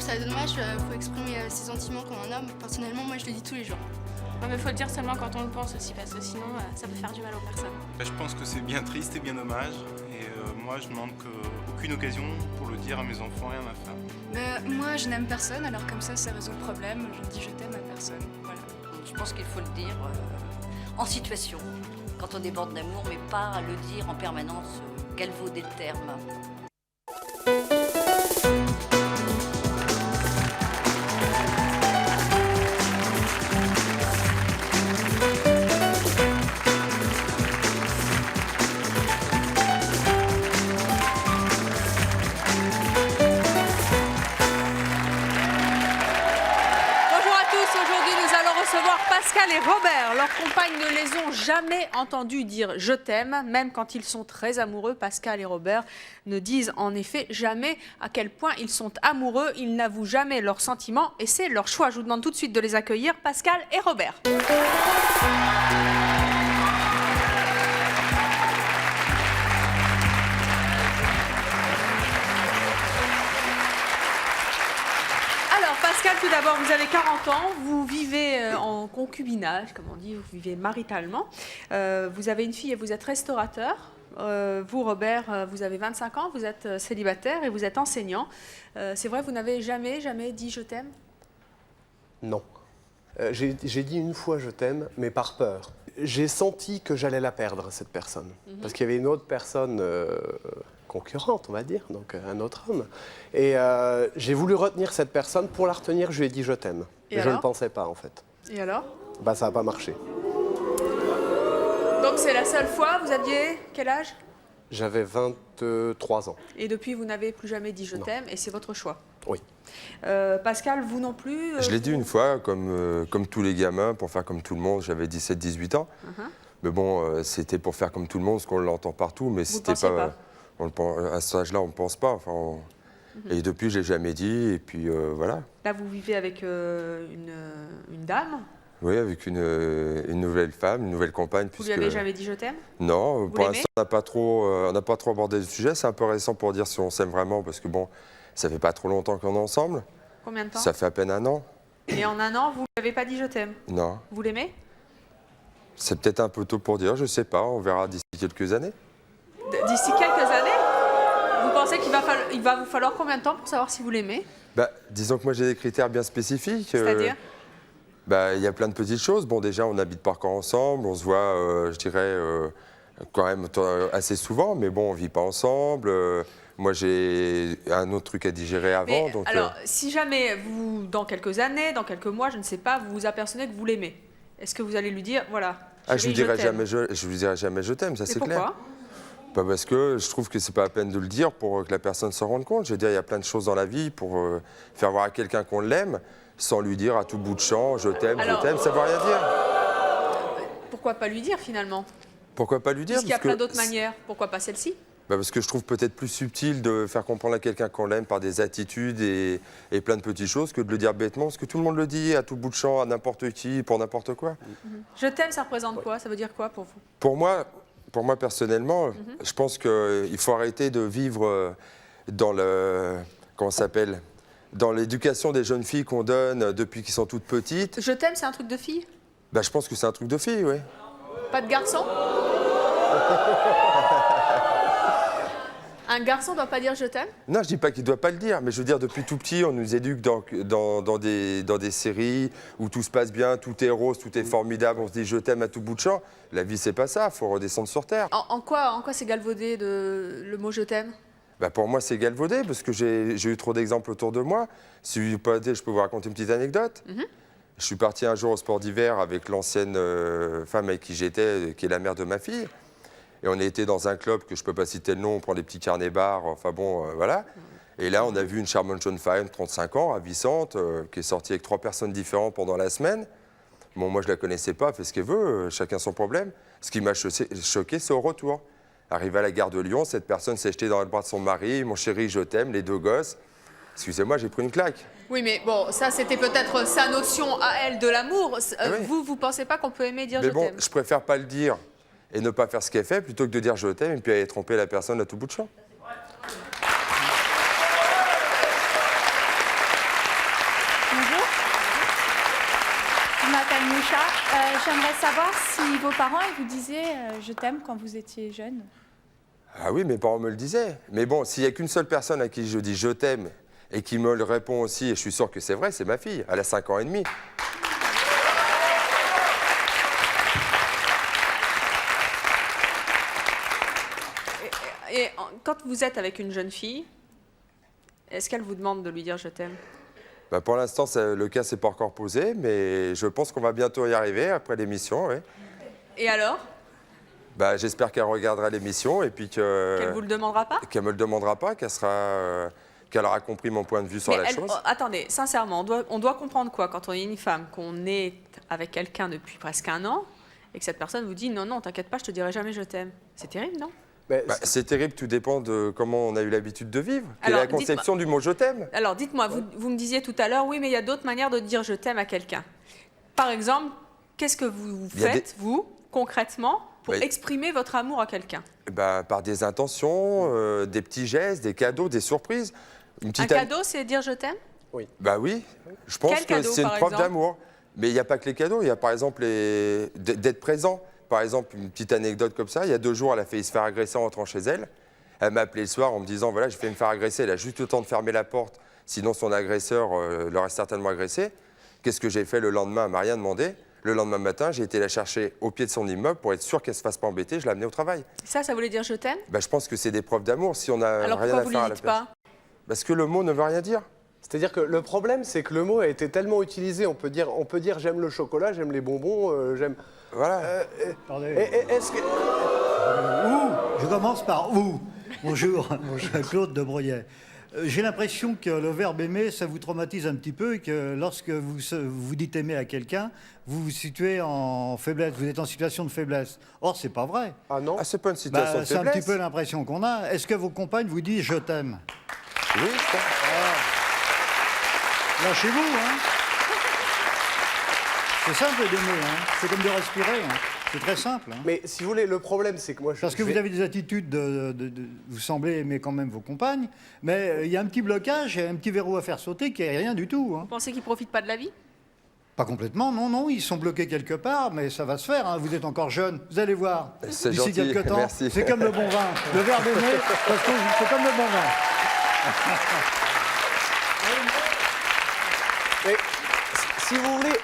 ça dommage, faut exprimer ses sentiments comme un homme. Personnellement, moi je le dis tous les jours. Non, mais faut le dire seulement quand on le pense aussi, parce que sinon ça peut faire du mal aux personnes. Je pense que c'est bien triste et bien dommage. Et moi, je ne manque aucune occasion pour le dire à mes enfants et à ma femme. Moi, je n'aime personne, alors comme ça résout le problème. Je dis je t'aime à personne. Voilà. Je pense qu'il faut le dire en situation, quand on déborde d'amour, mais pas le dire en permanence, galvauder le terme. Pascal et Robert, leurs compagnes ne les ont jamais entendus dire « je t'aime », même quand ils sont très amoureux. Pascal et Robert ne disent en effet jamais à quel point ils sont amoureux. Ils n'avouent jamais leurs sentiments et c'est leur choix. Je vous demande tout de suite de les accueillir, Pascal et Robert. Pascal, tout d'abord, vous avez 40 ans, vous vivez en concubinage, comme on dit, vous vivez maritalement. Vous avez une fille et vous êtes restaurateur. Vous, Robert, vous avez 25 ans, vous êtes célibataire et vous êtes enseignant. C'est vrai, vous n'avez jamais dit « je t'aime » ? Non. J'ai dit une fois « je t'aime », mais par peur. J'ai senti que j'allais la perdre, cette personne. Parce qu'il y avait une autre personne concurrente, on va dire, donc un autre homme. Et j'ai voulu retenir cette personne. Pour la retenir, je lui ai dit « je t'aime ». Mais je ne pensais pas, en fait. Et alors ? Bah, ça n'a pas marché. Donc c'est la seule fois, vous aviez quel âge ? J'avais 23 ans. Et depuis, vous n'avez plus jamais dit « je t'aime » et c'est votre choix ? Oui. Pascal, vous non plus Je l'ai dit une fois, comme tous les gamins, pour faire comme tout le monde. J'avais 17-18 ans. Mais bon, c'était pour faire comme tout le monde, parce qu'on l'entend partout. Mais c'était pas. À cet âge-là, on ne pense pas. Enfin, Et depuis, je ne l'ai jamais dit. Et puis voilà. Là, vous vivez avec une dame ? Oui, avec une nouvelle femme, une nouvelle compagne. Vous lui avez jamais dit « je t'aime » ? Non, pour l'instant, on n'a pas trop abordé le sujet. C'est un peu récent pour dire si on s'aime vraiment, parce que bon, ça fait pas trop longtemps qu'on est ensemble. Combien de temps ? Ça fait à peine un an. Et en un an, vous ne lui avez pas dit « je t'aime » ? Non. Vous l'aimez ? C'est peut-être un peu tôt pour dire, je ne sais pas, on verra d'ici quelques années. D'ici quelques années ? Vous pensez qu'il va vous falloir combien de temps pour savoir si vous l'aimez ? Disons que moi j'ai des critères bien spécifiques. C'est-à-dire ? Il y a plein de petites choses. Bon, déjà, on n'habite pas encore ensemble, on se voit, je dirais, quand même assez souvent, mais bon, on ne vit pas ensemble. Moi, j'ai un autre truc à digérer avant. Mais, alors, si jamais, dans quelques années, dans quelques mois, je ne sais pas, vous vous apercevez que vous l'aimez, est-ce que vous allez lui dire, voilà, chérie, je lui dirai jamais je t'aime, ça c'est clair. Pourquoi ? Parce que je trouve que c'est pas la peine de le dire pour que la personne se rende compte. Je veux dire, il y a plein de choses dans la vie pour faire voir à quelqu'un qu'on l'aime, sans lui dire à tout bout de champ, je t'aime, ça ne veut rien dire. Pourquoi pas lui dire finalement ? Pourquoi pas lui dire ? Puisqu'il y a plein d'autres manières, pourquoi pas celle-ci ? Parce que je trouve peut-être plus subtil de faire comprendre à quelqu'un qu'on l'aime par des attitudes et plein de petites choses que de le dire bêtement, parce que tout le monde le dit à tout bout de champ, à n'importe qui, pour n'importe quoi. Je t'aime, ça représente quoi ? Ça veut dire quoi pour vous ? Pour moi personnellement, je pense qu'il faut arrêter de vivre dans dans l'éducation des jeunes filles qu'on donne depuis qu'elles sont toutes petites. Je t'aime, c'est un truc de fille ? Je pense que c'est un truc de fille, oui. Pas de garçon ? Un garçon ne doit pas dire « je t'aime » ? Non, je ne dis pas qu'il ne doit pas le dire, mais je veux dire, depuis tout petit, on nous éduque dans des séries où tout se passe bien, tout est rose, tout est formidable, on se dit « je t'aime » à tout bout de champ. La vie, c'est pas ça, il faut redescendre sur Terre. En quoi c'est galvaudé le mot « je t'aime » ? Pour moi, c'est galvaudé, parce que j'ai eu trop d'exemples autour de moi. Si je peux vous raconter une petite anecdote. Je suis parti un jour au sport d'hiver avec l'ancienne femme avec qui j'étais, qui est la mère de ma fille. Et on était dans un club que je ne peux pas citer le nom, on prend des petits carnets-bars, enfin bon, voilà. Et là, on a vu une charmante jeune femme, 35 ans, ravissante, qui est sortie avec 3 personnes différentes pendant la semaine. Bon, moi, je ne la connaissais pas, elle fait ce qu'elle veut, chacun son problème. Ce qui m'a choqué, c'est au retour. Arrivé à la gare de Lyon, cette personne s'est jetée dans les bras de son mari, « Mon chéri, je t'aime », les 2 gosses. Excusez-moi, j'ai pris une claque. Oui, mais bon, ça, c'était peut-être sa notion à elle de l'amour. Vous ne pensez pas qu'on peut aimer dire « je t'aime » ? Je préfère pas le dire et ne pas faire ce qu'elle fait, plutôt que de dire « je t'aime » et puis aller tromper la personne à tout bout de champ. j'aimerais savoir si vos parents ils vous disaient je t'aime quand vous étiez jeune. Ah oui, mes parents me le disaient. Mais bon, s'il n'y a qu'une seule personne à qui je dis je t'aime et qui me le répond aussi, et je suis sûr que c'est vrai, c'est ma fille. Elle a 5 ans et demi. Et quand vous êtes avec une jeune fille, est-ce qu'elle vous demande de lui dire je t'aime? Bah pour l'instant, le cas s'est pas encore posé, mais je pense qu'on va bientôt y arriver après l'émission. Oui. Et alors? Bah, j'espère qu'elle regardera l'émission et puis Qu'elle vous le demandera pas? qu'elle me le demandera pas, qu'elle aura compris mon point de vue sur la chose. Attendez, sincèrement, on doit comprendre quoi quand on est une femme, qu'on est avec quelqu'un depuis presque 1 an et que cette personne vous dit non, non, t'inquiète pas, je te dirai jamais je t'aime. C'est terrible, non? Bah, c'est terrible, tout dépend de comment on a eu l'habitude de vivre. Quelle est Alors, la conception du mot je t'aime? Alors dites-moi, vous me disiez tout à l'heure, oui, mais il y a d'autres manières de dire je t'aime à quelqu'un. Par exemple, qu'est-ce que vous faites, vous, concrètement, pour exprimer votre amour à quelqu'un? Bah, par des intentions, des petits gestes, des cadeaux, des surprises. Un cadeau, c'est dire je t'aime? Oui. Bah oui, je pense Quel que cadeau, c'est une par preuve exemple d'amour. Mais il n'y a pas que les cadeaux, il y a par exemple d'être présent. Par exemple, une petite anecdote comme ça, il y a 2 jours, elle a failli se faire agresser en rentrant chez elle. Elle m'a appelé le soir en me disant, voilà, j'ai failli me faire agresser, elle a juste le temps de fermer la porte, sinon son agresseur l'aurait certainement agressée. Qu'est-ce que j'ai fait le lendemain? Elle m'a rien demandé. Le lendemain matin, j'ai été la chercher au pied de son immeuble pour être sûr qu'elle ne se fasse pas embêter, je l'ai amenée au travail. Ça voulait dire je t'aime? Bah, je pense que c'est des preuves d'amour si on n'a Alors rien pourquoi à vous faire ne à le la dites place. pas? Parce que le mot ne veut rien dire. C'est-à-dire que le problème, c'est que le mot a été tellement utilisé. On peut dire j'aime le chocolat, j'aime les bonbons, j'aime. Voilà. Est-ce que. Je commence par où. Bonjour, Claude de Breuillet. J'ai l'impression que le verbe aimer, ça vous traumatise un petit peu et que lorsque vous dites aimer à quelqu'un, vous vous situez en faiblesse, vous êtes en situation de faiblesse. Or, c'est pas vrai. Ah non? Ah, c'est pas une situation de C'est un faiblesse. petit peu l'impression qu'on a. Est-ce que vos compagnes vous disent je t'aime? Oui, ça. Lâchez-vous, hein. C'est simple d'aimer, hein. C'est comme de respirer, hein. C'est très simple. Hein. Mais si vous voulez, le problème, c'est que moi... Parce que vous avez des attitudes vous semblez aimer quand même vos compagnes, mais il y a un petit blocage, un petit verrou à faire sauter qui est rien du tout. Hein. Vous pensez qu'ils ne profitent pas de la vie? Pas complètement, non, non, ils sont bloqués quelque part, mais ça va se faire, hein. Vous êtes encore jeune, vous allez voir. C'est D'ici gentil, quelques temps, merci. c'est comme le bon vin. Le verbe aimer, parce que c'est comme le bon vin. Mais, si vous voulez,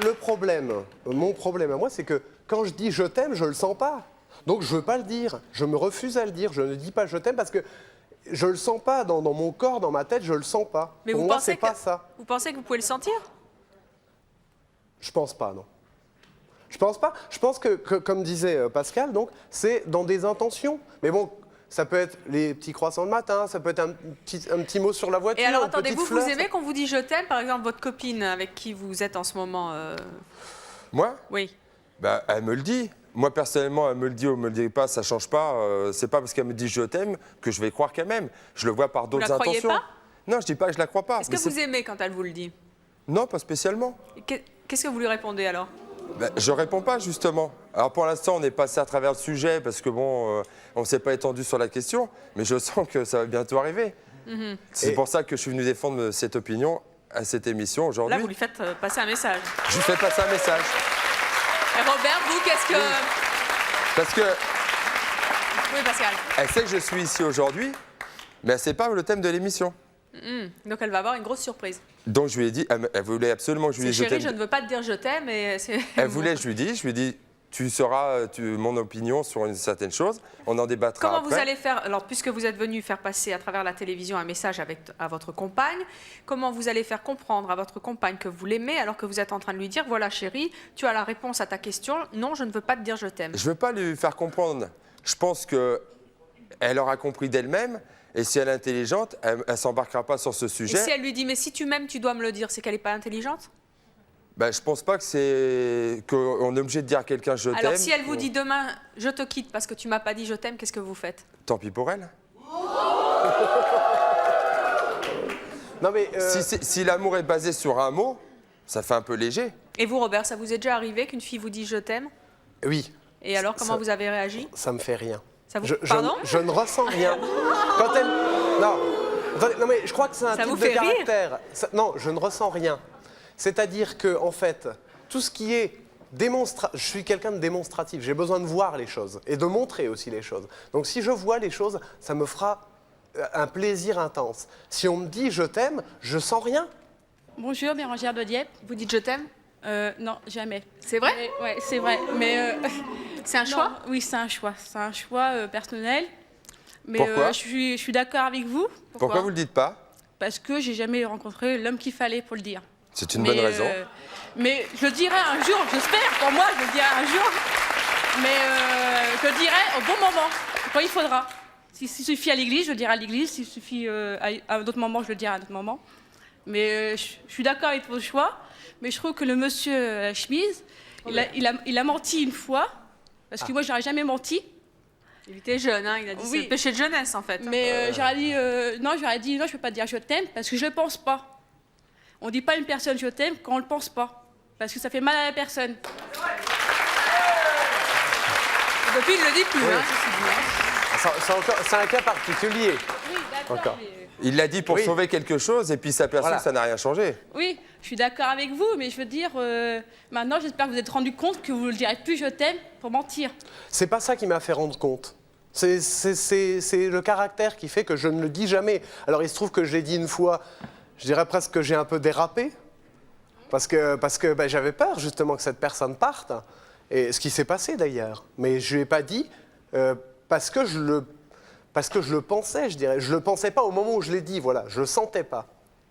le problème, mon problème à moi, c'est que quand je dis je t'aime, je le sens pas. Donc je veux pas le dire. Je me refuse à le dire. Je ne dis pas je t'aime parce que je le sens pas dans mon corps, dans ma tête, je le sens pas. Mais Pour vous moi, pensez c'est pas ça. Vous pensez que vous pouvez le sentir? Je pense pas, non. Je pense pas. Je pense que comme disait Pascal, donc c'est dans des intentions. Mais bon, ça peut être les petits croissants de matin, ça peut être un petit mot sur la voiture. Et alors une attendez, petite vous fleur, aimez qu'on vous dit je t'aime, par exemple votre copine avec qui vous êtes en ce moment? Moi? Oui. Bah, elle me le dit. Moi, personnellement, elle me le dit ou elle me le dit pas, ça change pas. C'est pas parce qu'elle me dit je t'aime que je vais croire qu'elle m'aime. Je le vois par d'autres la croyez intentions. pas? Non, je dis pas que je la crois pas. Est-ce que vous aimez quand elle vous le dit? Non, pas spécialement. Qu'est-ce que vous lui répondez alors? Ben, je réponds pas, justement. Alors, pour l'instant, on est passé à travers le sujet parce que, bon, on ne s'est pas étendu sur la question, mais je sens que ça va bientôt arriver. C'est pour ça que je suis venu défendre cette opinion à cette émission aujourd'hui. Là, vous lui faites passer un message. Je lui fais passer un message. Et Robert, vous, qu'est-ce que... Parce que Oui, Pascal. elle sait que je suis ici aujourd'hui, mais elle ne sait pas le thème de l'émission. Donc, elle va avoir une grosse surprise. Donc, je lui ai dit, elle voulait absolument que je lui C'est dise je chérie, t'aime. je ne veux pas te dire je t'aime, mais c'est... Elle voulait, je lui ai dit, tu sauras mon opinion sur une certaine chose, on en débattra Comment après. vous allez faire, alors puisque vous êtes venu faire passer à travers la télévision un message à votre compagne, comment vous allez faire comprendre à votre compagne que vous l'aimez alors que vous êtes en train de lui dire, voilà chérie, tu as la réponse à ta question, non, je ne veux pas te dire je t'aime. Je ne veux pas lui faire comprendre. Je pense qu'elle aura compris d'elle-même, et si elle est intelligente, elle ne s'embarquera pas sur ce Et sujet. si elle lui dit, mais si tu m'aimes, tu dois me le dire, c'est qu'elle n'est pas intelligente? Ben, je ne pense pas qu'on est obligé de dire à quelqu'un je t'aime. Alors si elle vous dit demain, je te quitte parce que tu m'as pas dit je t'aime, qu'est-ce que vous faites? Tant pis pour elle. Non mais Si l'amour est basé sur un mot, ça fait un peu léger. Et vous, Robert, ça vous est déjà arrivé qu'une fille vous dise je t'aime? oui. Et alors, comment vous avez réagi? Ça me fait rien. Ça vous... Pardon? Je ne ressens rien. Quand elle... Non. Attendez, non mais je crois que c'est un Ça type vous de fait rire? caractère. Non, je ne ressens rien. C'est-à-dire que, en fait, tout ce qui est je suis quelqu'un de démonstratif. J'ai besoin de voir les choses et de montrer aussi les choses. Donc si je vois les choses, ça me fera un plaisir intense. Si on me dit je t'aime, je sens rien. Bonjour, Bérangère de Dieppe. Vous dites je t'aime? Non, jamais. C'est vrai? Oui, c'est vrai. Mais c'est un choix? Oui, c'est un choix. C'est un choix personnel. Mais Pourquoi je suis d'accord avec vous. Pourquoi vous ne le dites pas? Parce que j'ai jamais rencontré l'homme qu'il fallait pour le dire. C'est une bonne raison. Mais je le dirai un jour, j'espère. Pour moi, je le dirai un jour. Mais je le dirai au bon moment, quand il faudra. S'il suffit à l'église, je le dirai à l'église. S'il suffit à un autre moment, je le dirai à un autre moment. Mais je suis d'accord avec vos choix. Mais je trouve que le monsieur Schmiz, il a menti une fois. Parce que moi, j'aurais jamais menti. Il était jeune, hein, il a dit c'est le péché de jeunesse en fait. Mais j'aurais dit non, je peux pas dire je t'aime parce que je le pense pas. On dit pas à une personne je t'aime quand on le pense pas, parce que ça fait mal à la personne. Depuis, il le dit plus, C'est un cas particulier. Oui, d'accord. Il l'a dit pour sauver quelque chose et puis sa personne, ça n'a rien changé. Oui, je suis d'accord avec vous, mais je veux dire, maintenant, j'espère que vous vous êtes rendu compte que vous ne le direz plus je t'aime pour mentir. C'est pas ça qui m'a fait rendre compte. C'est le caractère qui fait que je ne le dis jamais. Alors il se trouve que je l'ai dit une fois, je dirais presque que j'ai un peu dérapé, parce que ben, j'avais peur justement que cette personne parte, et ce qui s'est passé d'ailleurs. Mais je ne lui ai pas dit parce que je le pensais, je dirais. Je le pensais pas au moment où je l'ai dit, voilà, je le sentais pas.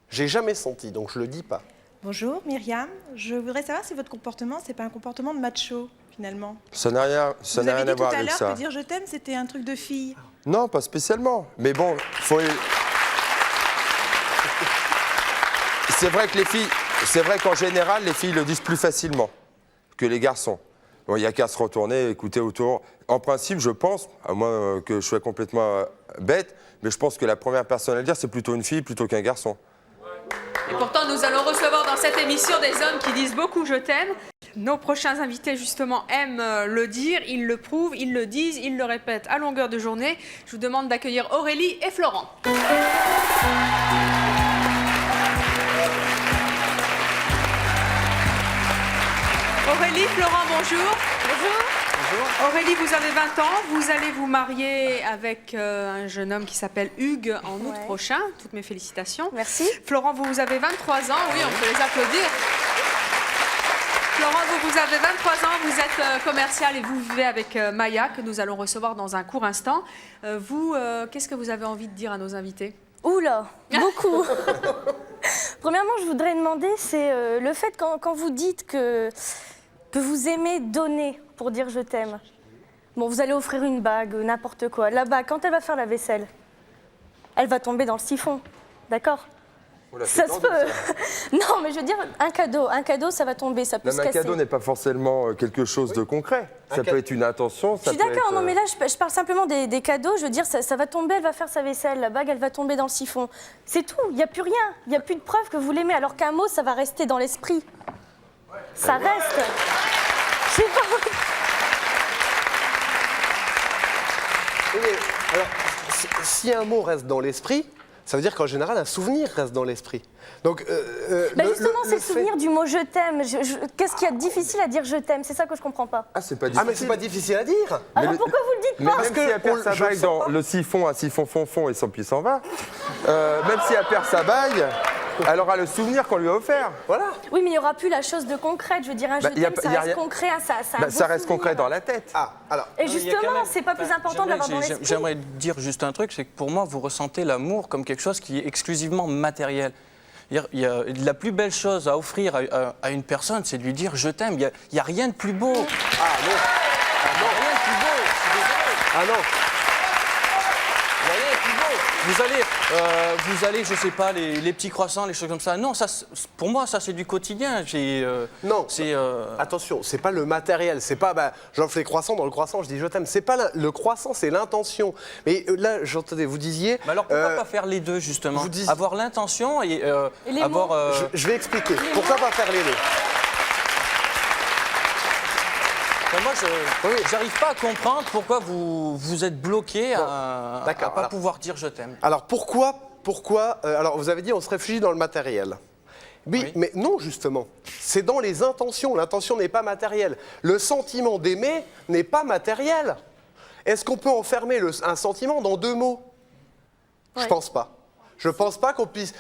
J'ai jamais senti, donc je le dis pas. Bonjour Myriam, je voudrais savoir si votre comportement, c'est pas un comportement de macho finalement. Ça n'a rien à voir avec ça. Vous avez dit tout à l'heure que dire je t'aime, c'était un truc de fille. Non, pas spécialement. Mais bon, c'est vrai que c'est vrai qu'en général, les filles le disent plus facilement que les garçons. Bon, il n'y a qu'à se retourner, écouter autour. En principe, je pense, à moins que je sois complètement bête, mais je pense que la première personne à le dire, c'est plutôt une fille plutôt qu'un garçon. Et pourtant, nous allons recevoir dans cette émission des hommes qui disent beaucoup « je t'aime ». Nos prochains invités, justement, aiment le dire, ils le prouvent, ils le disent, ils le répètent à longueur de journée. Je vous demande d'accueillir Aurélie et Florent. Aurélie, Florent, bonjour. Bonjour. Aurélie, vous avez 20 ans, vous allez vous marier avec un jeune homme qui s'appelle Hugues en août prochain. Toutes mes félicitations. Merci. Florent, vous avez 23 ans, oui, on peut les applaudir. Florent, vous avez 23 ans, vous êtes commercial et vous vivez avec Maya, que nous allons recevoir dans un court instant. Vous, qu'est-ce que vous avez envie de dire à nos invités? Oula, beaucoup. Premièrement, je voudrais demander, c'est le fait quand vous dites que vous aimez donner pour dire je t'aime. Bon, vous allez offrir une bague, n'importe quoi. La bague, quand elle va faire la vaisselle, elle va tomber dans le siphon, d'accord? Ça se peut. Non, mais je veux dire, un cadeau, ça va tomber, ça peut se casser. Un cadeau n'est pas forcément quelque chose de concret. Ça peut être une intention. Je suis d'accord, non, mais là, je parle simplement des cadeaux. Je veux dire, ça va tomber, elle va faire sa vaisselle, la bague, elle va tomber dans le siphon. C'est tout, il n'y a plus rien. Il n'y a plus de preuve que vous l'aimez, alors qu'un mot, ça va rester dans l'esprit. Ça reste. Je sais pas. Oui, alors, si un mot reste dans l'esprit, ça veut dire qu'en général, un souvenir reste dans l'esprit. Donc, justement, c'est le souvenir du mot « je t'aime ». Qu'est-ce qu'il y a de difficile à dire « je t'aime ». C'est ça que je comprends pas. Ah, c'est pas difficile. Ah, mais c'est pas difficile à dire. Alors pourquoi vous le dites pas? Même si elle perd sa bague dans le siphon, un siphon fond et puis s'en va, même si elle perd sa bague, elle aura le souvenir qu'on lui a offert. Voilà. Oui, mais il n'y aura plus la chose de concrète. Je veux dire, un « je t'aime », ça reste concret. Ça reste concret dans la tête. Ah, alors. Et justement, c'est pas plus important de l'avoir dans l'esprit. J'aimerais dire juste un truc, c'est que pour moi, vous ressentez l'amour comme quelque chose qui est exclusivement matériel. La plus belle chose à offrir à une personne, c'est de lui dire « je t'aime ». Il n'y a rien de plus beau. Ah non. Il n'y a rien de plus beau, je suis désolé. Ah non. Il n'y a rien de plus beau. Vous allez, je sais pas, les petits croissants, les choses comme ça. Non, ça, pour moi, ça c'est du quotidien. Non, attention, c'est pas le matériel. C'est pas, j'offre les croissants, dans le croissant, je dis je t'aime. C'est pas le croissant, c'est l'intention. Mais là, j'entendais, vous disiez... Mais alors pourquoi pas faire les deux, justement? Avoir l'intention et avoir... Je vais expliquer. Pourquoi pas faire les deux? Moi, je n'arrive pas à comprendre pourquoi vous êtes bloqué à ne pas pouvoir dire « je t'aime ». Alors, pourquoi alors, vous avez dit on se réfugie dans le matériel. Oui, mais non, justement. C'est dans les intentions. L'intention n'est pas matérielle. Le sentiment d'aimer n'est pas matériel. Est-ce qu'on peut enfermer un sentiment dans 2 mots? Je pense pas. Je pense pas qu'on puisse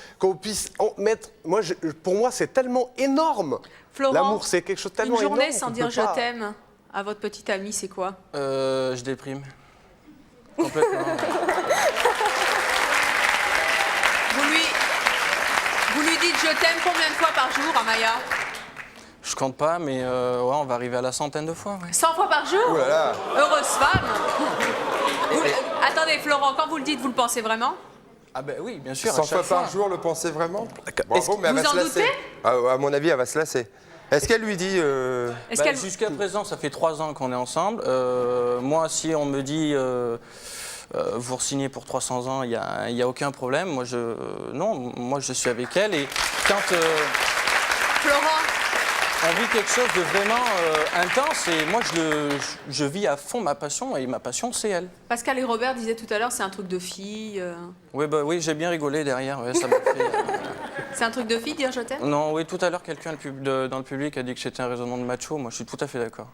en mettre... Pour moi, c'est tellement énorme. Florent, l'amour, c'est quelque chose de tellement énorme. Une journée sans dire je t'aime à votre petite amie, c'est quoi? Je déprime. Complètement. Vous lui dites je t'aime combien de fois par jour, Amaya? Je compte pas, mais ouais, on va arriver à la centaine de fois. Ouais. 100 fois par jour? Oh là là. Heureuse femme. Attendez, Florent, quand vous le dites, vous le pensez vraiment? Ah ben oui, bien sûr. 100 fois par jour, le pensez vraiment? Bravo, mais elle va se lasser. À mon avis, elle va se lasser. Est-ce qu'elle lui dit... Jusqu'à présent, ça fait 3 ans qu'on est ensemble. Moi, si on me dit... vous re-signez pour 300 ans, il n'y a aucun problème. Moi, je suis avec elle. Et quand Florent, on vit quelque chose de vraiment intense, et moi, je vis à fond ma passion, et ma passion, c'est elle. Pascal et Robert disaient tout à l'heure, c'est un truc de fille. Oui, j'ai bien rigolé derrière. Ouais, ça m'a fait, C'est un truc de fille, dire je t'aime? Non, oui, tout à l'heure, quelqu'un dans le public a dit que c'était un raisonnement de macho. Moi, je suis tout à fait d'accord.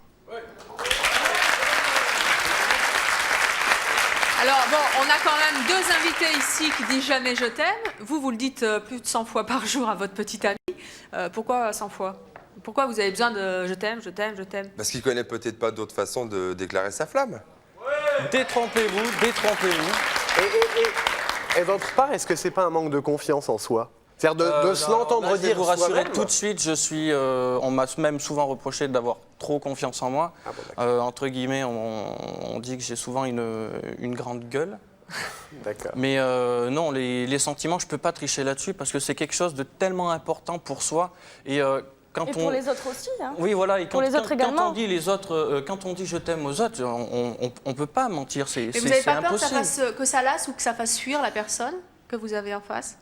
Alors bon, on a quand même 2 invités ici qui disent jamais je t'aime. Vous le dites plus de 100 fois par jour à votre petite amie. Pourquoi 100 fois? Pourquoi vous avez besoin de je t'aime, je t'aime, je t'aime? Parce qu'il connaît peut-être pas d'autre façon de déclarer sa flamme. Détrompez-vous, détrompez-vous. Et d'autre part, est-ce que c'est pas un manque de confiance en soi? C'est-à-dire de se l'entendre dire. Je vais vous rassurer tout de suite, on m'a même souvent reproché d'avoir trop confiance en moi. Ah bon, entre guillemets, on dit que j'ai souvent une grande gueule. D'accord. Mais non, les sentiments, je ne peux pas tricher là-dessus parce que c'est quelque chose de tellement important pour soi. Et pour les autres aussi. Hein. Oui, voilà. Et pour les autres également. Quand on dit les autres, quand on dit je t'aime aux autres, on ne peut pas mentir. C'est impossible. Mais vous n'avez pas peur que ça lasse ou que ça fasse fuir la personne que vous avez en face?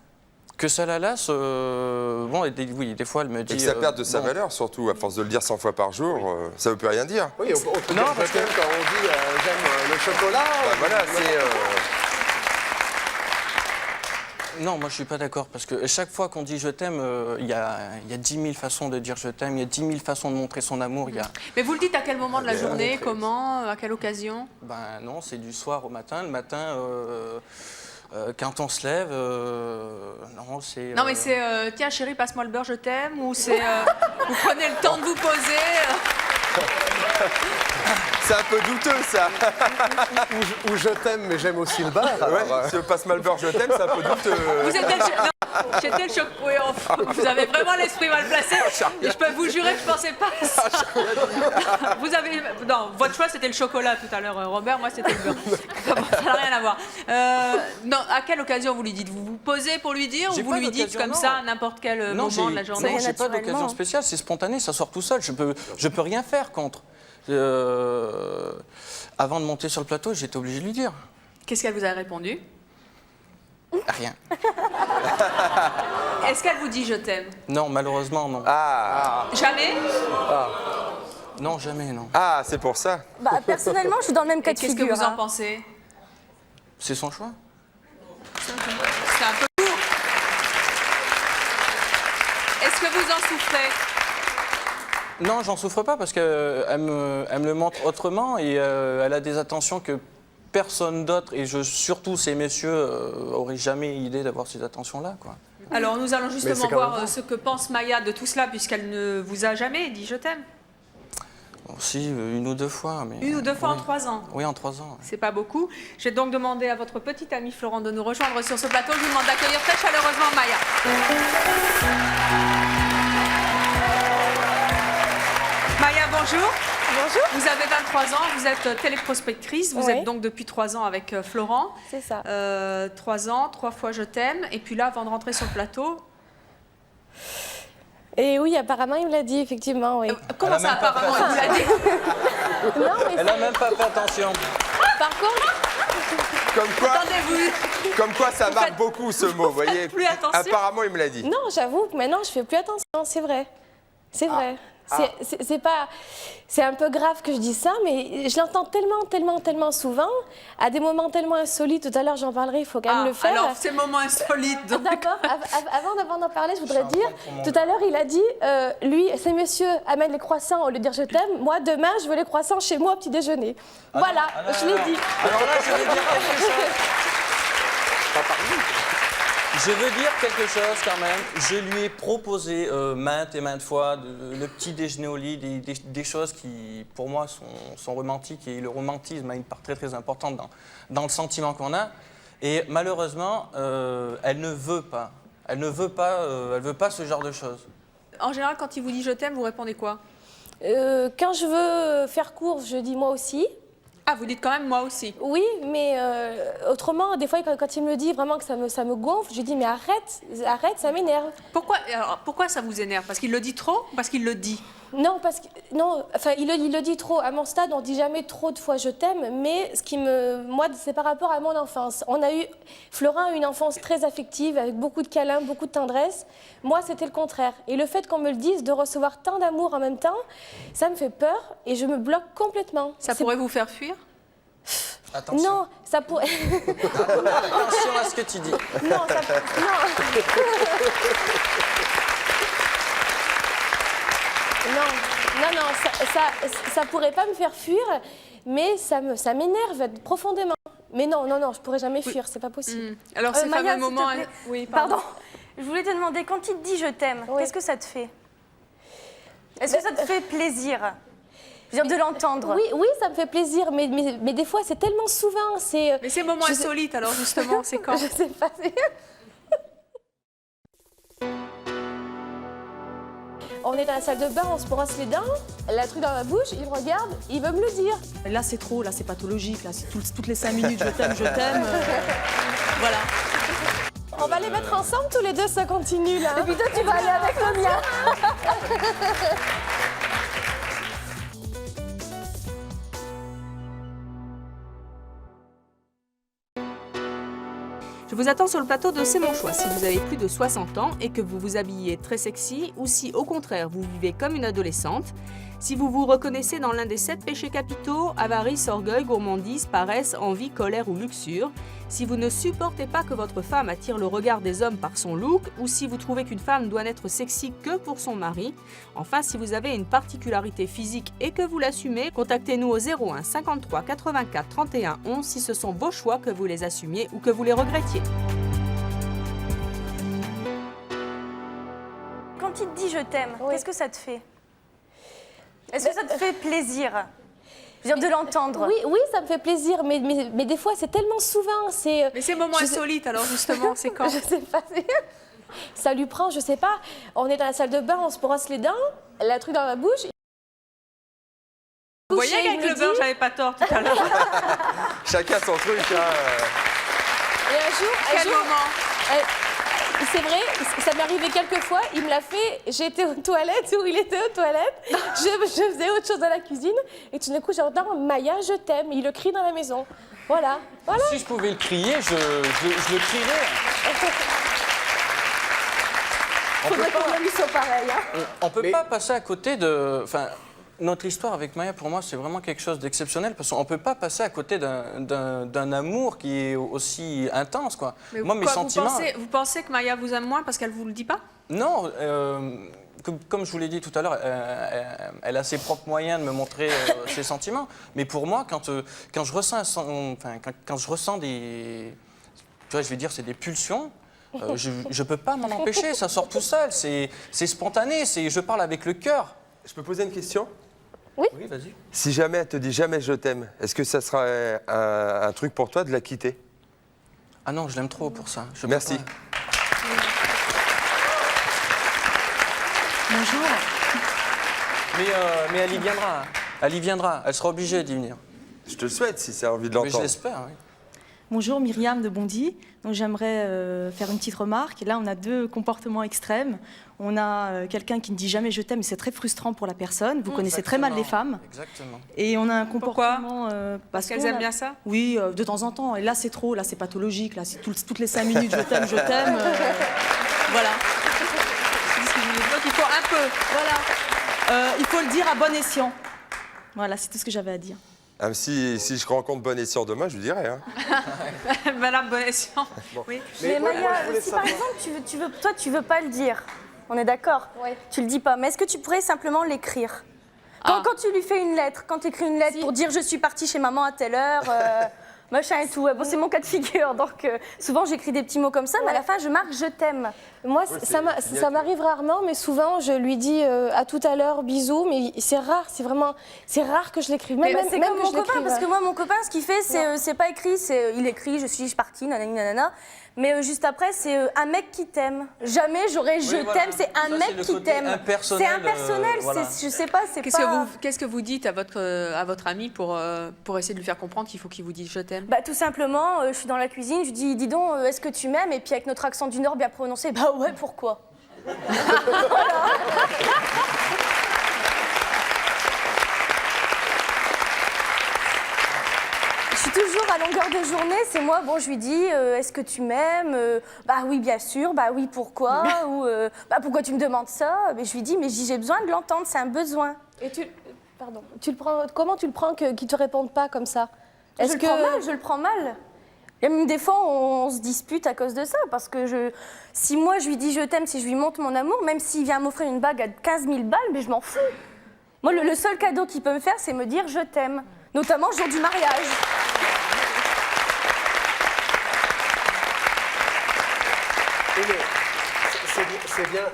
Que ça la lasse, oui, des fois elle me dit... Et que ça perde de sa valeur, surtout, à force de le dire 100 fois par jour, ça ne veut plus rien dire. Oui, on peut dire je t'aime quand on dit j'aime le chocolat. Voilà, c'est... Non, moi je suis pas d'accord, parce que chaque fois qu'on dit je t'aime, il y a 10 000 façons de dire je t'aime, il y a 10 000 façons de montrer son amour. Mais vous le dites à quel moment de la journée, comment, à quelle occasion? Ben non, c'est du soir au matin. Le matin... quand on se lève, non, c'est... Non, mais c'est tiens, chérie, passe-moi le beurre, je t'aime, ou c'est vous prenez le temps de vous poser. C'est un peu douteux, ça. Ou je t'aime, mais j'aime aussi le beurre. Ouais, si passe-moi le beurre, je t'aime, c'est un peu douteux. Vous êtes j'étais le choc. Oui, vous avez vraiment l'esprit mal placé. Et je peux vous jurer que je pensais pas. Vous avez. Non, votre choix c'était le chocolat tout à l'heure, Robert. Moi c'était le beurre. Ça n'a rien à voir. Non, à quelle occasion vous lui dites? Vous vous posez pour lui dire ou vous lui dites comme ça à n'importe quel moment de la journée? Non, j'ai pas d'occasion spéciale. C'est spontané, ça sort tout seul. Je peux rien faire contre. Avant de monter sur le plateau, j'étais obligé de lui dire. Qu'est-ce qu'elle vous a répondu? Rien. Est-ce qu'elle vous dit je t'aime? Non, malheureusement, non. Jamais? Non, jamais, non. Ah, c'est pour ça. Bah, personnellement, je suis dans le même cas de figure. Qu'est-ce que vous en pensez? C'est son choix. C'est un peu court. Est-ce que vous en souffrez? Non, j'en souffre pas parce qu'elle me le montre autrement et elle a des attentions que personne d'autre, et surtout ces messieurs, auraient jamais idée d'avoir ces attentions-là, quoi. Alors nous allons justement voir ce que pense Maya de tout cela, puisqu'elle ne vous a jamais dit je t'aime. Bon, si, 1 ou 2 fois. Mais, 1 ou 2 fois en 3 ans? Oui, en 3 ans. C'est pas beaucoup. Je vais donc demander à votre petite amie Florent de nous rejoindre sur ce plateau. Je vous demande d'accueillir très chaleureusement Maya. Maya, bonjour. Bonjour. Vous avez 23 ans, vous êtes téléprospectrice, vous êtes donc depuis 3 ans avec Florent. C'est ça. 3 ans, 3 fois je t'aime, et puis là, avant de rentrer sur le plateau... Et oui, apparemment, il me l'a dit, effectivement, oui. Comment ça, apparemment, il vous l'a dit? Non, mais elle n'a même pas fait attention. Par contre... Comme quoi ça marque beaucoup, ce mot, vous voyez. Plus attention. Apparemment, il me l'a dit. Non, j'avoue que maintenant, je fais plus attention, c'est vrai. C'est vrai. C'est un peu grave que je dise ça, mais je l'entends tellement souvent, à des moments tellement insolites. Tout à l'heure, j'en parlerai, il faut quand même le faire. Alors, ces moments insolites. D'accord. Avant d'en parler, je voudrais dire, tout à l'heure, il a dit, lui, ces messieurs amènent les croissants au lieu de dire je t'aime. Moi, demain, je veux les croissants chez moi au petit déjeuner. Voilà, je l'ai dit. Alors là, je vais dire quelque chose. Je veux dire quelque chose quand même. Je lui ai proposé maintes et maintes fois le petit déjeuner au lit, des choses qui, pour moi, sont romantiques. Et le romantisme a une part très importante dans le sentiment qu'on a. Et malheureusement, elle ne veut pas. Elle ne veut pas ce genre de choses. En général, quand il vous dit je t'aime, vous répondez quoi? Quand je veux faire course, je dis moi aussi. Ah, vous dites quand même moi aussi? Oui, mais autrement, des fois, quand il me dit vraiment que ça me gonfle, je dis mais arrête, ça m'énerve. Pourquoi ça vous énerve? Parce qu'il le dit trop ou parce qu'il le dit? Non, il le dit trop. À mon stade, on dit jamais trop de fois je t'aime, mais moi, c'est par rapport à mon enfance. Florin a eu une enfance très affective, avec beaucoup de câlins, beaucoup de tendresse. Moi, c'était le contraire. Et le fait qu'on me le dise, de recevoir tant d'amour en même temps, ça me fait peur et je me bloque complètement. Ça pourrait vous faire fuir? Attention. Non, ça pourrait... Attention à ce que tu dis. Non, ça pourrait pas me faire fuir, mais ça m'énerve profondément. Mais non, je pourrais jamais fuir, c'est pas possible. Alors, ces fameux moments... Oui, pardon. Je voulais te demander, quand il te dit je t'aime, qu'est-ce que ça te fait? Est-ce que ça te fait plaisir? Je veux dire, de l'entendre. Oui, ça me fait plaisir, mais des fois, c'est tellement souvent. Mais ces moments insolites, alors justement, c'est quand? Je sais pas. On est dans la salle de bain, on se brosse les dents, elle a un truc dans la bouche, il me regarde, il veut me le dire. Là, c'est trop, là, c'est pathologique, là, c'est toutes les 5 minutes, je t'aime. Voilà. On va les mettre ensemble tous les deux, ça continue là. Et puis toi, tu vas aller avec le mien. Je vous attends sur le plateau de C'est mon choix si vous avez plus de 60 ans et que vous vous habillez très sexy ou si au contraire vous vivez comme une adolescente. Si vous vous reconnaissez dans l'un des 7 péchés capitaux, avarice, orgueil, gourmandise, paresse, envie, colère ou luxure. Si vous ne supportez pas que votre femme attire le regard des hommes par son look ou si vous trouvez qu'une femme doit n'être sexy que pour son mari. Enfin, si vous avez une particularité physique et que vous l'assumez, contactez-nous au 01 53 84 31 11 si ce sont vos choix, que vous les assumiez ou que vous les regrettiez. Quand il te dit je t'aime, qu'est-ce que ça te fait? Est-ce que ça te fait plaisir? Je veux dire, de l'entendre. Oui, ça me fait plaisir, mais des fois, c'est tellement souvent. Mais ces moments insolites, alors justement, c'est quand? Je sais pas. Ça lui prend, je sais pas. On est dans la salle de bain, on se brosse les dents, elle a un truc dans la bouche. Vous voyez qu'avec le beurre, j'avais pas tort tout à l'heure. Chacun son truc. Et un jour, quel moment? C'est vrai, ça m'est arrivé quelques fois, il me l'a fait, j'étais aux toilettes ou il était aux toilettes, je faisais autre chose dans la cuisine et tout d'un coup j'entends Maya, je t'aime, il le crie dans la maison. Voilà. Si je pouvais le crier, je le crierais. Faudrait qu'on lui soit pareil. On peut pas passer à côté de... Enfin, notre histoire avec Maya, pour moi, c'est vraiment quelque chose d'exceptionnel parce qu'on ne peut pas passer à côté d'un amour qui est aussi intense, quoi. Mais moi, mes sentiments... Vous pensez que Maya vous aime moins parce qu'elle ne vous le dit pas? Non, comme je vous l'ai dit tout à l'heure, elle a ses propres moyens de me montrer ses sentiments. Mais pour moi, quand je ressens des... Tu vois, je vais dire, c'est des pulsions. Je ne peux pas m'en empêcher, ça sort tout seul, c'est spontané, je parle avec le cœur. Je peux poser une question? Oui. Oui, vas-y. Si jamais elle te dit jamais je t'aime, est-ce que ça sera un truc pour toi de la quitter? Ah non, je l'aime trop pour ça. Merci. Bonjour. Mais elle y viendra. Elle y viendra. Elle sera obligée d'y venir. Je te le souhaite si ça a envie de l'entendre. Mais j'espère, oui. Bonjour, Myriam de Bondy. Donc j'aimerais faire une petite remarque. Là, on a 2 comportements extrêmes. On a quelqu'un qui ne dit jamais je t'aime, et c'est très frustrant pour la personne. Vous connaissez très mal les femmes. Exactement. Et on a un comportement... parce qu'elles aiment bien ça? Oui, de temps en temps. Et là, c'est trop. Là, c'est pathologique. Là, c'est toutes les 5 minutes, je t'aime, je t'aime. Voilà. Donc il faut un peu. Voilà. il faut le dire à bon escient. Voilà, c'est tout ce que j'avais à dire. Ah, si je rencontre bon escient demain, je lui dirai. Hein. Madame Bonessian. Bon. Oui. Mais Maya, si par exemple, toi, tu veux pas le dire, on est d'accord? Tu le dis pas, mais est-ce que tu pourrais simplement l'écrire? Quand tu lui fais une lettre, quand tu écris une lettre pour dire je suis partie chez maman à telle heure, machin et tout. Bon, c'est mon cas de figure, donc souvent j'écris des petits mots comme ça, mais à la fin je marque je t'aime. Moi, ça m'arrive rarement, mais souvent je lui dis à tout à l'heure, bisous, mais c'est rare, c'est rare que je l'écrive. Même comme mon copain, parce que moi, mon copain, ce qu'il fait, c'est pas écrit, il écrit je suis partie, nanani nanana. Mais juste après, c'est un mec qui t'aime. Jamais j'aurais je t'aime, c'est un mec qui t'aime. C'est impersonnel, je sais pas, c'est pas... Qu'est-ce que vous dites à votre ami pour essayer de lui faire comprendre qu'il faut qu'il vous dise je t'aime? Bah tout simplement, je suis dans la cuisine, je lui dis, dis donc, est-ce que tu m'aimes? Et puis avec notre accent du Nord bien prononcé, bah ouais, pourquoi? Je suis toujours à longueur de journée, c'est moi, bon, je lui dis, est-ce que tu m'aimes? Bah oui, bien sûr, bah oui, pourquoi? Ou bah pourquoi tu me demandes ça? Mais je lui dis, mais j'ai besoin de l'entendre, c'est un besoin. Et comment tu le prends qu'il te réponde pas comme ça? Je le prends mal. Et même des fois, on se dispute à cause de ça, parce que si moi je lui dis je t'aime, si je lui montre mon amour, même s'il vient m'offrir une bague à 15 000 balles, mais je m'en fous. Moi, le seul cadeau qu'il peut me faire, c'est me dire je t'aime, notamment le jour du mariage.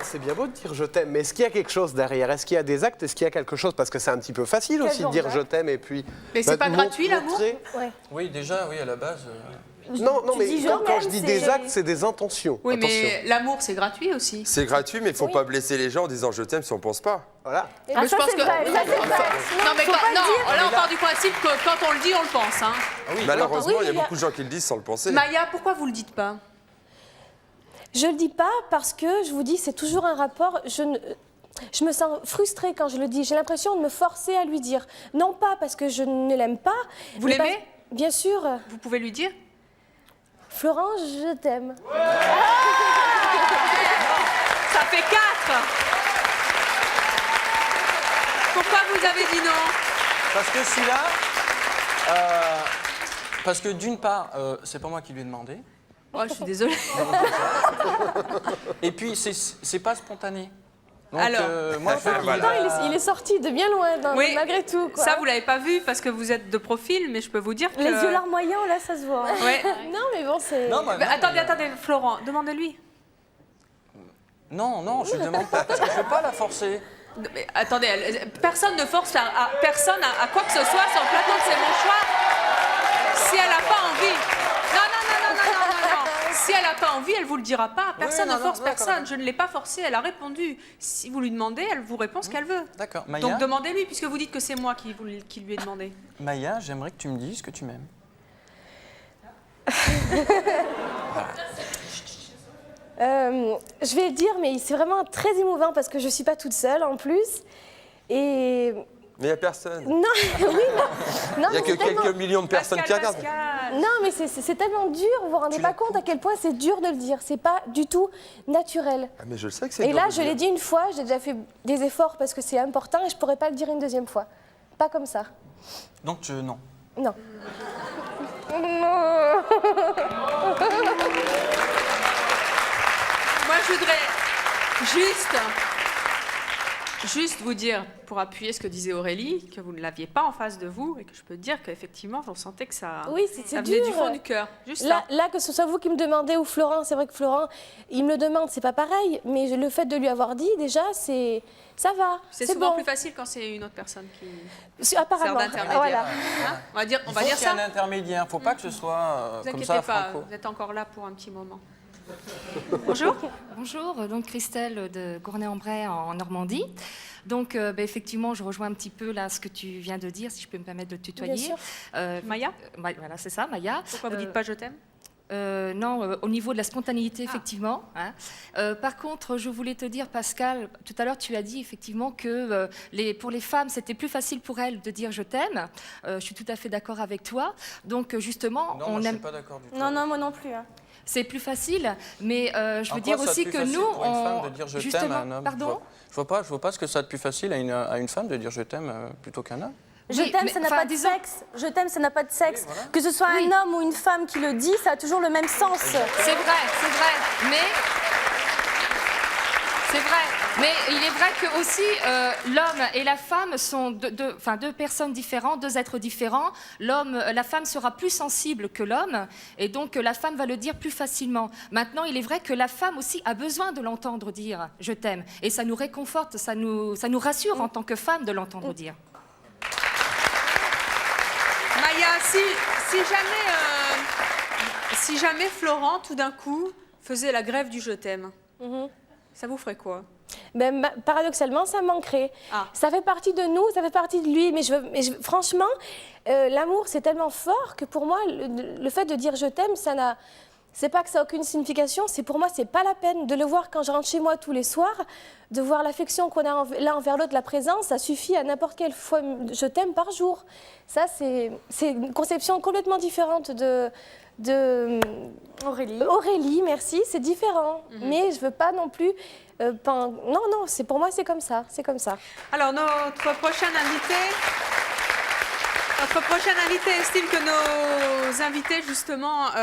C'est bien beau de dire je t'aime, mais est-ce qu'il y a quelque chose derrière? Est-ce qu'il y a des actes? Est-ce qu'il y a quelque chose? Parce que c'est un petit peu facile aussi de dire je t'aime et puis... Mais c'est pas gratuit l'amour? Oui, déjà, oui, à la base... Non, mais quand je dis des actes, c'est des intentions. Oui, attention. mais l'amour, c'est gratuit aussi. C'est gratuit, mais il ne faut pas blesser les gens en disant je t'aime si on ne pense pas. Voilà. Mais je pense que... Non, mais là, on part du principe que quand on le dit, on le pense. Hein. Ah oui, malheureusement, il y a beaucoup de gens qui le disent sans le penser. Maya, pourquoi vous le dites pas? Je le dis pas parce que, je vous dis, c'est toujours un rapport... Je me sens frustrée quand je le dis. J'ai l'impression de me forcer à lui dire. Non pas parce que je ne l'aime pas. Vous l'aimez? Bien sûr. Vous pouvez lui dire? Florence, je t'aime. Ça fait 4. Pourquoi vous avez dit non? Parce que celui-là... parce que d'une part, c'est pas moi qui lui ai demandé. Oh, je suis désolée. Et puis, c'est pas spontané. Donc, alors, moi, il est sorti de bien loin, oui, malgré tout. Quoi. Ça, vous l'avez pas vu parce que vous êtes de profil, mais je peux vous dire que... Les yeux larmoyants, là, ça se voit. Ouais. Non, mais bon, c'est... Attendez, Florent, demandez-lui. Non, je ne demande pas, parce que je ne veux pas la forcer. Mais attendez, personne ne force personne à quoi que ce soit sur le plateau de C'est mon choix. Si elle n'a pas envie... Non. Si elle n'a pas envie, elle ne vous le dira pas. Personne ne force personne. Je ne l'ai pas forcée, elle a répondu. Si vous lui demandez, elle vous répond ce qu'elle veut. D'accord. Maya, donc demandez-lui, puisque vous dites que c'est moi qui lui ai demandé. Maya, j'aimerais que tu me dises que tu m'aimes. Je vais le dire, mais c'est vraiment très émouvant parce que je ne suis pas toute seule en plus. Et... Mais il n'y a personne. Non, oui, non. Il n'y a que quelques millions de personnes qui regardent. Non, mais c'est tellement dur, vous ne vous rendez pas compte à quel point c'est dur de le dire. C'est pas du tout naturel. Ah, mais je le sais que c'est Et dur là, de le je l'ai dire. dit une fois, j'ai déjà fait des efforts parce que c'est important et je ne pourrais pas le dire une deuxième fois. Pas comme ça. Donc, non. Non. Moi, je voudrais juste vous dire, pour appuyer ce que disait Aurélie, que vous ne l'aviez pas en face de vous et que je peux dire qu'effectivement, on sentait que ça, oui, ça venait du fond du cœur. Juste là, que ce soit vous qui me demandez ou Florent, c'est vrai que Florent, il me le demande, c'est pas pareil, mais le fait de lui avoir dit, déjà, ça va. C'est souvent bon. plus facile quand c'est une autre personne qui apparemment. sert d'intermédiaire. Voilà. Hein, on va dire Il ça. faut qu'il y ait un intermédiaire. Il ne faut pas que ce soit Ne vous comme inquiétez ça, pas, franco. vous êtes encore là pour un petit moment. Bonjour. Bonjour, donc Christelle de Gournay-en-Bray en Normandie. Donc effectivement, je rejoins un petit peu là ce que tu viens de dire, si je peux me permettre de te tutoyer. Bien sûr. Maya. Voilà, c'est ça, Maya. Pourquoi vous dites pas je t'aime? Non, au niveau de la spontanéité, effectivement. Hein. Par contre, je voulais te dire, Pascal, tout à l'heure, tu as dit effectivement que pour les femmes, c'était plus facile pour elles de dire « je t'aime ». Je suis tout à fait d'accord avec toi. Donc, justement, Non, moi, je ne suis pas d'accord du tout. Non, moi non plus. Hein. C'est plus facile, mais je veux dire aussi que nous, pour une femme de dire je t'aime à un homme. Pardon. Je vois pas ce que ça a de plus facile à une femme de dire je t'aime plutôt qu'un homme. Je t'aime, ça n'a pas de sexe. Je t'aime, ça n'a pas de sexe. Oui, voilà. Que ce soit un homme ou une femme qui le dit, ça a toujours le même sens. C'est vrai, mais il est vrai que aussi l'homme et la femme sont deux personnes différentes, deux êtres différents. La femme sera plus sensible que l'homme, et donc la femme va le dire plus facilement. Maintenant, il est vrai que la femme aussi a besoin de l'entendre dire « je t'aime », et ça nous réconforte, ça nous rassure en tant que femme de l'entendre dire. Maya, si jamais Florent, tout d'un coup, faisait la grève du je t'aime, ça vous ferait quoi? Paradoxalement, ça manquerait. Ça fait partie de nous, ça fait partie de lui. Mais franchement, l'amour, c'est tellement fort que pour moi, le fait de dire je t'aime, c'est pas que ça n'a aucune signification, c'est pour moi, c'est pas la peine de le voir quand je rentre chez moi tous les soirs, de voir l'affection qu'on a l'un envers l'autre, la présence, ça suffit à n'importe quelle fois je t'aime par jour. Ça, c'est une conception complètement différente de Aurélie, merci, c'est différent. Mais je veux pas non plus... non, pour moi, c'est comme ça, Alors, notre prochaine invité estime que nos invités, justement,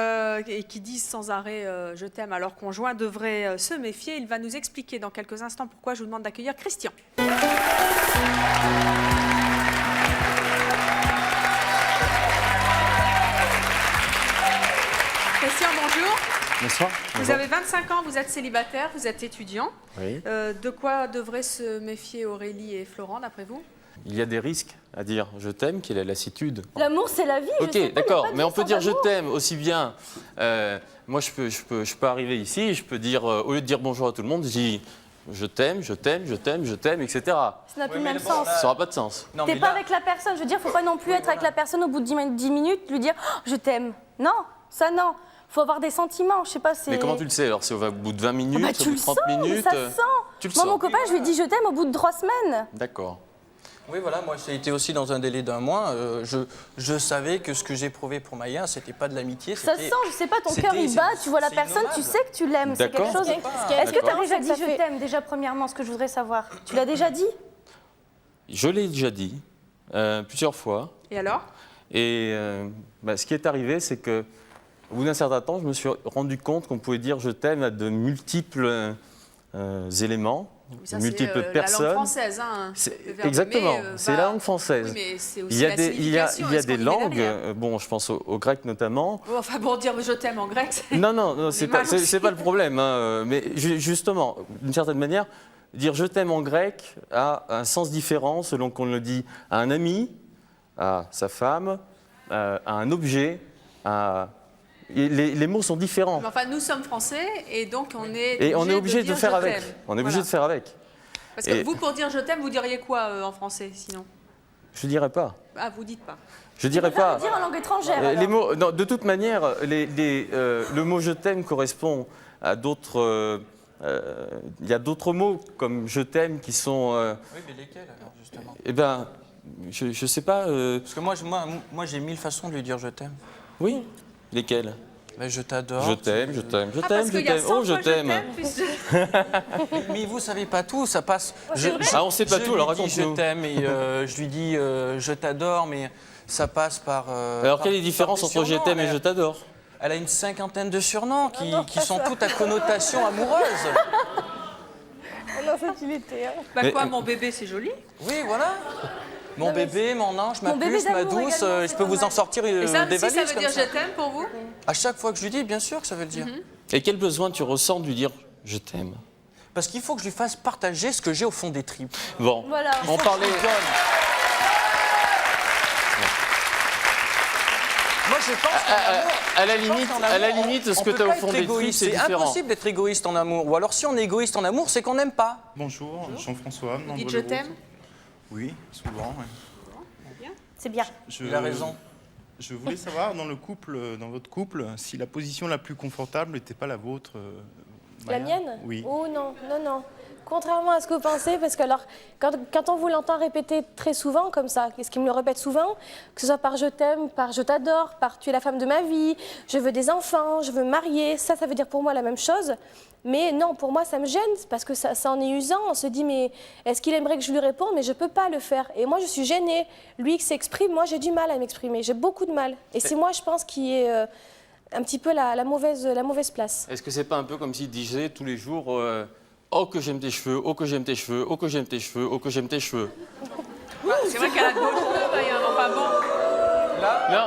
et qui disent sans arrêt « je t'aime » à leur conjoint, devraient se méfier. Il va nous expliquer dans quelques instants pourquoi. Je vous demande d'accueillir Christian. Christian, bonjour. Bonsoir. Vous avez 25 ans, vous êtes célibataire, vous êtes étudiant. Oui. De quoi devraient se méfier Aurélie et Florent, d'après vous? Il y a des risques à dire je t'aime qu'il y a la lassitude. L'amour, c'est la vie. Ok, d'accord, mais on peut dire je t'aime aussi bien. Moi, je peux arriver ici, je peux dire, au lieu de dire bonjour à tout le monde, je dis je t'aime, etc. Ça n'a plus le même sens. Ça n'aura pas de sens. T'es pas avec la personne, je veux dire, faut pas non plus être avec la personne au bout de 10 minutes, lui dire oh, je t'aime. Non, ça non. Faut avoir des sentiments, je sais pas. Mais comment tu le sais? Alors, c'est au bout de 20 minutes, au bout de 30 minutes ça se sent. Tu le Moi, sens. mon copain, je lui ai dit je t'aime au bout de 3 semaines. D'accord. Oui, voilà, moi, ça a été aussi dans un délai d'un mois. Je savais que ce que j'éprouvais pour Maya, c'était pas de l'amitié. Ça se sent, je sais pas, ton cœur il bat, tu vois la personne, tu sais que tu l'aimes. C'est quelque chose. Est-ce que tu as déjà dit je t'aime, déjà, premièrement, ce que je voudrais savoir? Tu l'as déjà dit? Je l'ai déjà dit, plusieurs fois. Et alors? Et ce qui est arrivé, c'est que au bout d'un certain temps, je me suis rendu compte qu'on pouvait dire je t'aime à de multiples éléments, ça, de multiples personnes. La langue française, hein. Exactement, c'est la langue française. Oui, mais c'est aussi il y a la des, il y a des langues, derrière. Je pense au grec notamment. Enfin, pour dire je t'aime en grec. Non, c'est pas le problème. Hein, mais justement, d'une certaine manière, dire je t'aime en grec a un sens différent selon qu'on le dit à un ami, à sa femme, à un objet, les mots sont différents. Mais enfin, nous sommes français et donc on est obligé de faire avec. On est obligé de faire avec. Parce que vous, pour dire je t'aime, vous diriez quoi en français sinon? Je dirais pas. Ah, vous dites pas. Je dirais pas. Dire en langue étrangère. Les mots, non, de toute manière, le mot je t'aime correspond à d'autres. Il y a d'autres mots comme je t'aime qui sont. Oui, mais lesquels alors justement? Eh bien, je sais pas. Parce que moi j'ai 1000 façons de lui dire je t'aime. Oui. Lesquels? Je t'adore. Je t'aime. Oh, je t'aime. Mais vous savez pas tout, ça passe. On sait pas tout, alors raconte-nous. Je t'aime et je lui dis je t'adore, mais ça passe par. Alors quelle est la différence entre je t'aime et je t'adore? Elle a une 50aine de surnoms qui sont toutes à connotation amoureuse. Non, ça tu l'étais. Mon bébé, c'est joli. Oui, voilà. Mon bébé, mon ange, ma puce, ma douce, je peux vous en sortir des valises comme ça. Et ça veut dire je t'aime pour vous? À chaque fois que je lui dis, bien sûr que ça veut le dire. Et quel besoin tu ressens de lui dire je t'aime? Parce qu'il faut que je lui fasse partager ce que j'ai au fond des tripes. Bon, voilà. On parlait... Moi, je pense à la limite, ce que tu as au fond des tripes, c'est différent. C'est impossible d'être égoïste en amour. Ou alors, si on est égoïste en amour, c'est qu'on n'aime pas. Bonjour, Jean-François. Vous dites je t'aime? Oui, souvent. C'est bien. Il a raison. Je voulais savoir, dans votre couple, si la position la plus confortable n'était pas la vôtre. La Maya. mienne? Oui. Oh non, non, non. Contrairement à ce que vous pensez, parce que alors, quand on vous l'entend répéter très souvent comme ça, ce qui me le répète souvent, que ce soit par je t'aime, par je t'adore, par tu es la femme de ma vie, je veux des enfants, je veux me marier, ça veut dire pour moi la même chose. Mais non, pour moi, ça me gêne, parce que ça en est usant. On se dit, mais est-ce qu'il aimerait que je lui réponde? Mais je ne peux pas le faire. Et moi, je suis gênée. Lui qui s'exprime, moi, j'ai du mal à m'exprimer. J'ai beaucoup de mal. Et c'est moi, je pense, qui est un petit peu la mauvaise place. Est-ce que c'est pas un peu comme s'il disait tous les jours oh que j'aime tes cheveux, oh que j'aime tes cheveux, oh que j'aime tes cheveux, oh que j'aime tes cheveux. C'est vrai qu'elle a de beaux cheveux, Maya, enfin bon.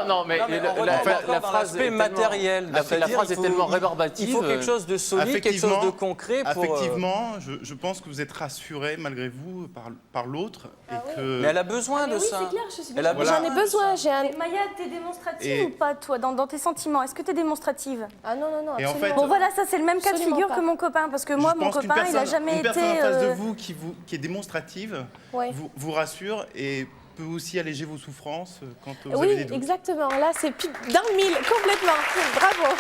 Non, mais la phrase est matériel. La phrase est tellement rébarbative. Il faut quelque chose de solide, quelque chose de concret. Effectivement, je pense que vous êtes rassuré malgré vous par l'autre. Mais elle a besoin de ça. C'est clair, j'en ai besoin. Maya, t'es démonstrative ou pas, toi, dans tes sentiments? Est-ce que t'es démonstrative? Ah non, non, non, Et en absolument. fait, Bon, voilà, ça, c'est le même cas de Absolument figure pas. que mon copain, parce que moi, mon copain, il a jamais une été... personne en face de vous qui est démonstrative Ouais. vous rassure et peut aussi alléger vos souffrances quand vous avez des Oui, doutes. exactement. Là, c'est plus dans le mille, complètement. Bravo.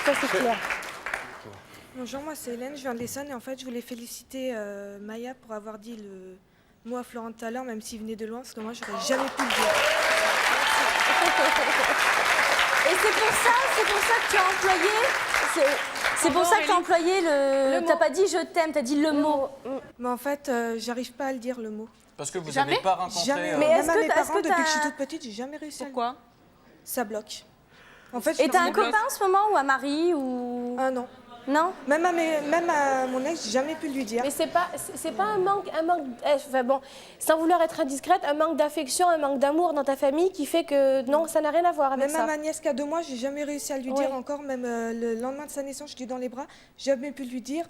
Ça, c'est clair. Bonjour, moi c'est Hélène, je viens de l'Essonne et en fait je voulais féliciter Maya pour avoir dit le mot à Florent tout à l'heure, même s'il venait de loin, parce que moi j'aurais jamais pu le dire. Et c'est pour ça que tu as employé... C'est pour ça que tu as employé le... T'as pas dit je t'aime, t'as dit le mot. Mais en fait, j'arrive pas à le dire le mot. Parce que vous n'avez pas rencontré... Jamais. Mais Même à mes parents, depuis que je suis toute petite, j'ai jamais réussi à le dire. Pourquoi? Ça bloque. En fait, Et t'as un copain en ce moment ou un mari ou... Ah non. Non? Même à mon ex, j'ai jamais pu lui dire. Mais c'est pas un manque, enfin bon, sans vouloir être indiscrète, un manque d'affection, un manque d'amour dans ta famille qui fait que non, ça n'a rien à voir avec même ça. à ma nièce qui a 2 mois, j'ai jamais réussi à lui dire encore, même le lendemain de sa naissance, je l'ai dans les bras, j'ai jamais pu lui dire.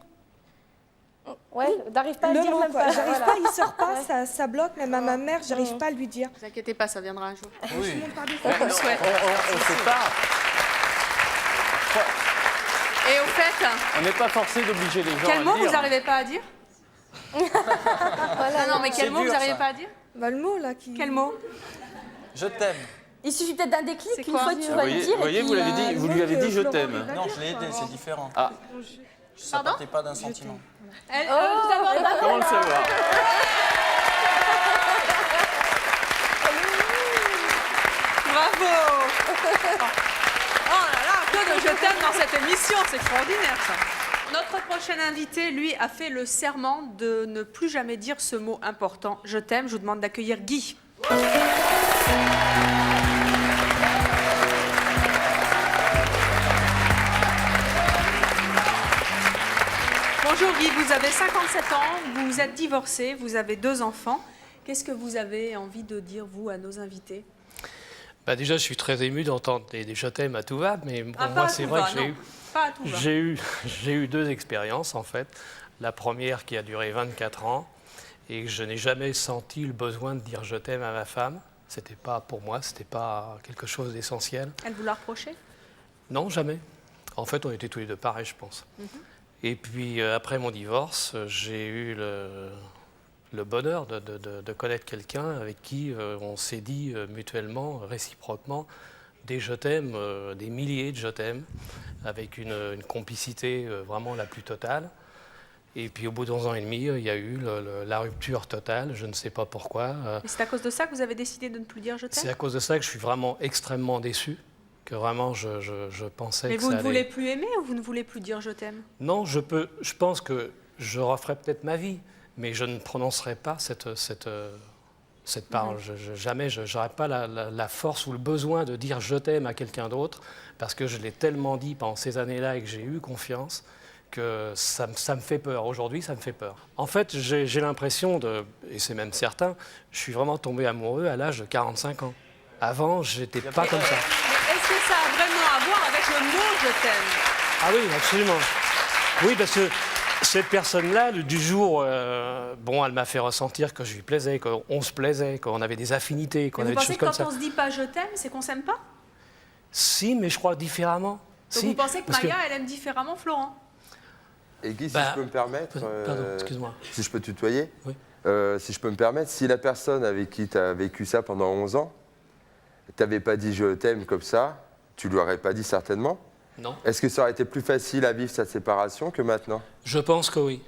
Ouais, t'arrives pas à le dire mot, même quoi. pas. J'arrive voilà. pas, il sort pas, ça bloque, même à ma mère, j'arrive pas à lui dire. Ne vous inquiétez pas, ça viendra un jour. Oui. On vous le souhaite. On sait pas. Et au fait, On n'est pas forcé d'obliger les gens quel à mot le dire. vous n'arrivez pas à dire? Voilà, Non, mais quel mot dur, vous n'arrivez ça. pas à dire? Bah, le mot là qui. Quel mot? Je t'aime. Il suffit peut-être d'un déclic, C'est une quoi? fois que tu Vous vas le voyez, dire. et vous puis, l'avez dit, vous lui avez dit je t'aime. Non, je l'ai aidé, c'est différent. Ah, Ça partait pas d'un sentiment. comment le savoir? Bravo! Oh là là, que de je t'aime dans cette émission, c'est extraordinaire ça. Notre prochain invité, lui, a fait le serment de ne plus jamais dire ce mot important, je t'aime. Je vous demande d'accueillir Guy. Bonjour Guy, vous avez 57 ans, vous êtes divorcé, vous avez 2 enfants. Qu'est-ce que vous avez envie de dire, vous, à nos invités? Bah déjà, je suis très ému d'entendre des je t'aime à tout va, mais bon, moi, c'est vrai que j'ai eu 2 expériences, en fait. La première qui a duré 24 ans, et que je n'ai jamais senti le besoin de dire je t'aime à ma femme. C'était pas pour moi, c'était pas quelque chose d'essentiel. Elle vous l'a reproché? Non, jamais. En fait, on était tous les deux pareils, je pense. Et puis, après mon divorce, j'ai eu le bonheur de connaître quelqu'un avec qui on s'est dit mutuellement, réciproquement, des je t'aime, des milliers de je t'aime, avec une complicité vraiment la plus totale. Et puis au bout d'11 ans et demi, il y a eu la rupture totale, je ne sais pas pourquoi. Et c'est à cause de ça que vous avez décidé de ne plus dire je t'aime? C'est à cause de ça que je suis vraiment extrêmement déçu, que vraiment je pensais Mais que vous ça ne allait... voulez plus aimer ou vous ne voulez plus dire je t'aime? Non, je pense que je referai peut-être ma vie, mais je ne prononcerai pas cette parole. Jamais, je n'aurai pas la force ou le besoin de dire je t'aime à quelqu'un d'autre, parce que je l'ai tellement dit pendant ces années-là et que j'ai eu confiance, que ça me fait peur. Aujourd'hui, ça me fait peur. En fait, j'ai l'impression et c'est même certain, je suis vraiment tombé amoureux à l'âge de 45 ans. Avant, j'étais pas comme ça. Mais est-ce que ça a vraiment à voir avec le mot je t'aime? Ah oui, absolument. Oui, parce que cette personne-là, du jour, elle m'a fait ressentir que je lui plaisais, qu'on se plaisait, qu'on avait des affinités, qu'on Vous avait des pensez choses que comme quand ça. on se dit pas je t'aime, c'est qu'on s'aime pas? Si, mais je crois différemment. Donc Si, vous pensez que parce Maya, elle aime différemment Florent? Et Guy, si Bah, je peux me permettre, pardon, excuse-moi. si je peux tutoyer, Oui. si je peux me permettre, si la personne avec qui tu as vécu ça pendant 11 ans, tu n'avais pas dit je t'aime comme ça, tu ne lui aurais pas dit certainement? Non. Est-ce que ça aurait été plus facile à vivre cette séparation que maintenant? Je pense que oui.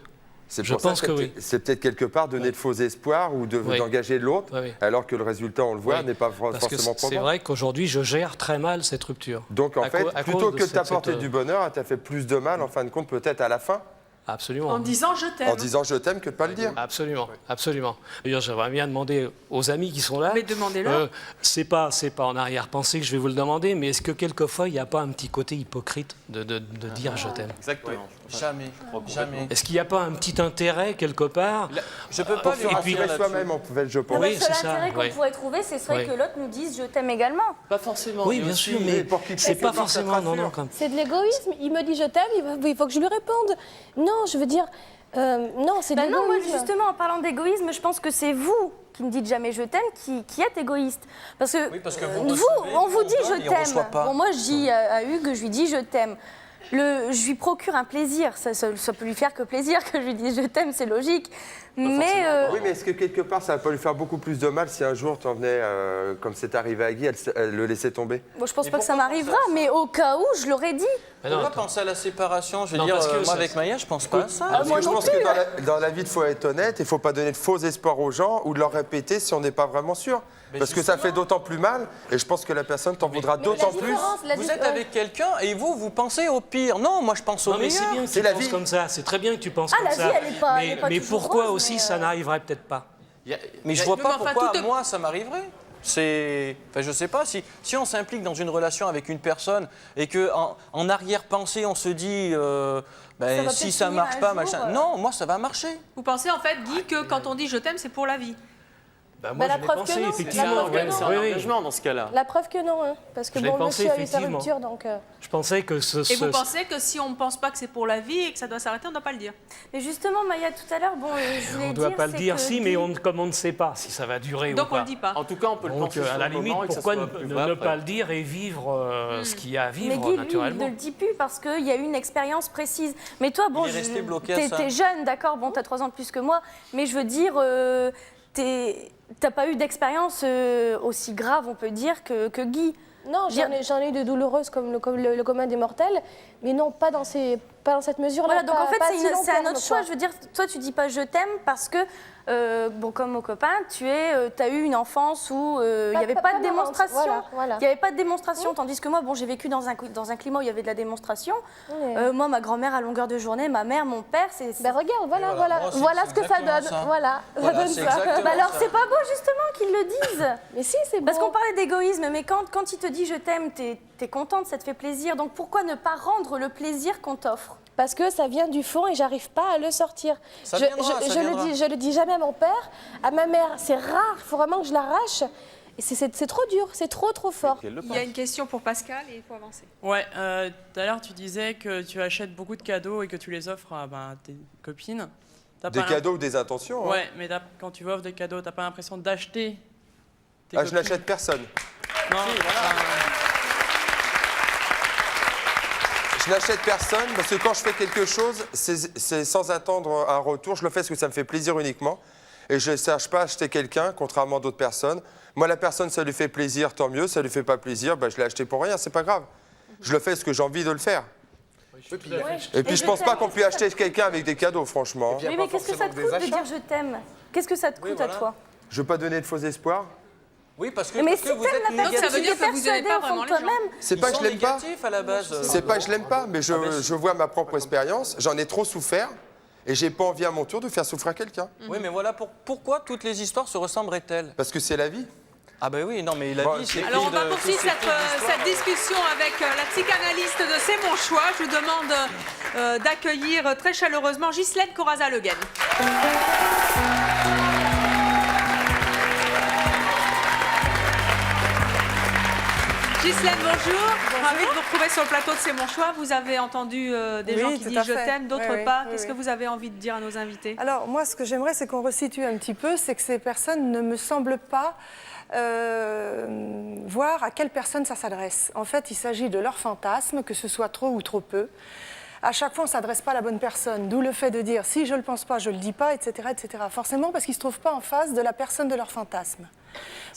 Je pense que oui. C'est peut-être quelque part donner de faux espoirs ou d'engager de l'autre, alors que le résultat, on le voit, n'est pas forcément probant. C'est vrai qu'aujourd'hui, je gère très mal cette rupture. Donc en fait, plutôt que de t'apporter du bonheur, elle t'a fait plus de mal, en fin de compte, peut-être à la fin. Absolument. En disant je t'aime. En disant je t'aime que de ne pas le dire. Absolument, absolument. D'ailleurs, j'aimerais bien demander aux amis qui sont là. Mais demandez-le. C'est pas en arrière-pensée que je vais vous le demander, mais est-ce que quelquefois il n'y a pas un petit côté hypocrite de dire je t'aime? Exactement. Jamais. Jamais. Est-ce qu'il n'y a pas un petit intérêt quelque part? Je peux pas lui rassurer soi-même, en fait, je pense. Le seul intérêt qu'on pourrait trouver, ce serait que l'autre nous dise je t'aime également. Pas forcément. Oui, bien sûr, mais c'est pas forcément. Non, quand... C'est de l'égoïsme. Il me dit je t'aime, il faut que je lui réponde. Non, je veux dire, non, c'est de l'égoïsme. Non, moi justement, en parlant d'égoïsme, je pense que c'est vous qui ne dites jamais je t'aime qui êtes égoïste. Parce que, on vous dit je t'aime. Bon, moi je dis à Hugues, je lui dis je t'aime. Je lui procure un plaisir, ça peut lui faire que plaisir que je lui dise je t'aime, c'est logique. Mais oui, mais est-ce que quelque part ça va pas lui faire beaucoup plus de mal si un jour tu en venais, comme c'est arrivé à Guy, elle le laissait tomber? Bon, je pense pas que ça m'arrivera, mais au cas où, je l'aurais dit. Pourquoi penser à la séparation? Je veux dire, moi avec Maya, je pense pas à ça. Parce que je pense que dans la vie, il faut être honnête, il ne faut pas donner de faux espoirs aux gens ou de leur répéter si on n'est pas vraiment sûr. Parce que ça fait d'autant plus mal et je pense que la personne t'en voudra d'autant plus. Vous êtes avec quelqu'un et vous pensez au pire. Non, moi je pense au meilleur. C'est bien que tu penses comme ça, c'est très bien que tu penses comme ça. Mais pourquoi aussi ça n'arriverait peut-être pas? Mais je vois pas pourquoi moi ça m'arriverait. Enfin, je sais pas, si on s'implique dans une relation avec une personne et qu'en arrière-pensée on se dit si ça marche pas, machin. Non, moi ça va marcher. Vous pensez en fait, Guy, que quand on dit je t'aime, c'est pour la vie? Moi, je l'ai pensé, effectivement. C'est un engagement dans ce cas-là. La preuve que non, hein, parce que bon, monsieur a eu sa rupture, donc... Je pensais que Et vous pensez que si on ne pense pas que c'est pour la vie et que ça doit s'arrêter, on ne doit pas le dire? Mais justement, Maya, tout à l'heure, bon, je voulais on ne doit pas le dire, si, mais comme on ne sait pas si ça va durer ou pas. Donc on ne le dit pas. En tout cas, on peut le penser à la limite, pourquoi ne pas le dire et vivre ce qu'il y a à vivre naturellement? Mais Guy, il ne le dit plus parce qu'il y a eu une expérience précise. Mais toi, bon, t'es jeune, d'accord, bon, t'as 3 ans de plus que moi, mais je veux dire, t'as pas eu d'expérience aussi grave, on peut dire, que Guy. Non, j'en ai eu de douloureuses comme le commun des mortels, mais non, pas dans cette mesure-là. Voilà, donc en fait, c'est un autre choix. Je veux dire, toi, tu dis pas je t'aime parce que, comme mon copain, tu as eu une enfance où il n'y avait pas de démonstration. Il n'y avait pas de démonstration, tandis que moi, bon, j'ai vécu dans un climat où il y avait de la démonstration. Moi, ma grand-mère à longueur de journée, ma mère, mon père, c'est... Ben regarde, voilà ce que ça donne. Voilà, ça donne ça. Alors, c'est pas beau, justement, qu'ils le disent. Mais si, c'est beau. Parce qu'on parlait d'égoïsme, mais quand il te dit je t'aime, t'es contente, ça te fait plaisir. Donc pourquoi ne pas rendre le plaisir qu'on t'offre? Parce que ça vient du fond et j'arrive pas à le sortir. Je le dis jamais à mon père, à ma mère, c'est rare, il faut vraiment que je l'arrache. Et c'est trop dur, c'est trop fort. Il y a une question pour Pascal et il faut avancer. Ouais, tout à l'heure tu disais que tu achètes beaucoup de cadeaux et que tu les offres à tes copines. Des cadeaux ou des intentions? Ouais, mais quand tu offres des cadeaux, t'as pas l'impression d'acheter tes copines? Je n'achète personne. Non, Je n'achète personne parce que quand je fais quelque chose, c'est sans attendre un retour. Je le fais parce que ça me fait plaisir uniquement. Et je ne cherche pas à acheter quelqu'un, contrairement à d'autres personnes. Moi, la personne, ça lui fait plaisir, tant mieux. Ça lui fait pas plaisir, je l'ai acheté pour rien, c'est pas grave. Je le fais parce que j'ai envie de le faire. Et puis je pense pas qu'on puisse acheter quelqu'un avec des cadeaux, franchement. Oui, mais qu'est-ce que ça te coûte de dire je t'aime? Qu'est-ce que ça te coûte à toi? Je veux pas donner de faux espoirs. Oui, parce que, mais vous êtes négatif. Ça veut dire que vous n'aimez pas vraiment les gens. C'est pas que je l'aime pas. À la base. C'est pas que je l'aime pas, mais je vois ma propre expérience. J'en ai trop souffert et j'ai pas envie à mon tour de faire souffrir quelqu'un. Oui, mais voilà pourquoi toutes les histoires se ressembleraient-elles? Parce que c'est la vie. Ah ben oui, non mais la vie c'est... Alors on va poursuivre cette discussion avec la psychanalyste de C'est mon choix. Je vous demande d'accueillir très chaleureusement Ghislaine Corazza-Le Guen. Ghislaine, bonjour. Ravi de vous retrouver sur le plateau de C'est mon choix. Vous avez entendu des gens qui disent je t'aime, d'autres pas. Qu'est-ce que vous avez envie de dire à nos invités? Alors moi, ce que j'aimerais, c'est qu'on resitue un petit peu, c'est que ces personnes ne me semblent pas voir à quelle personne ça s'adresse. En fait, il s'agit de leur fantasme, que ce soit trop ou trop peu. à chaque fois, on ne s'adresse pas à la bonne personne. D'où le fait de dire, si je ne le pense pas, je ne le dis pas, etc., etc. Forcément, parce qu'ils ne se trouvent pas en face de la personne de leur fantasme.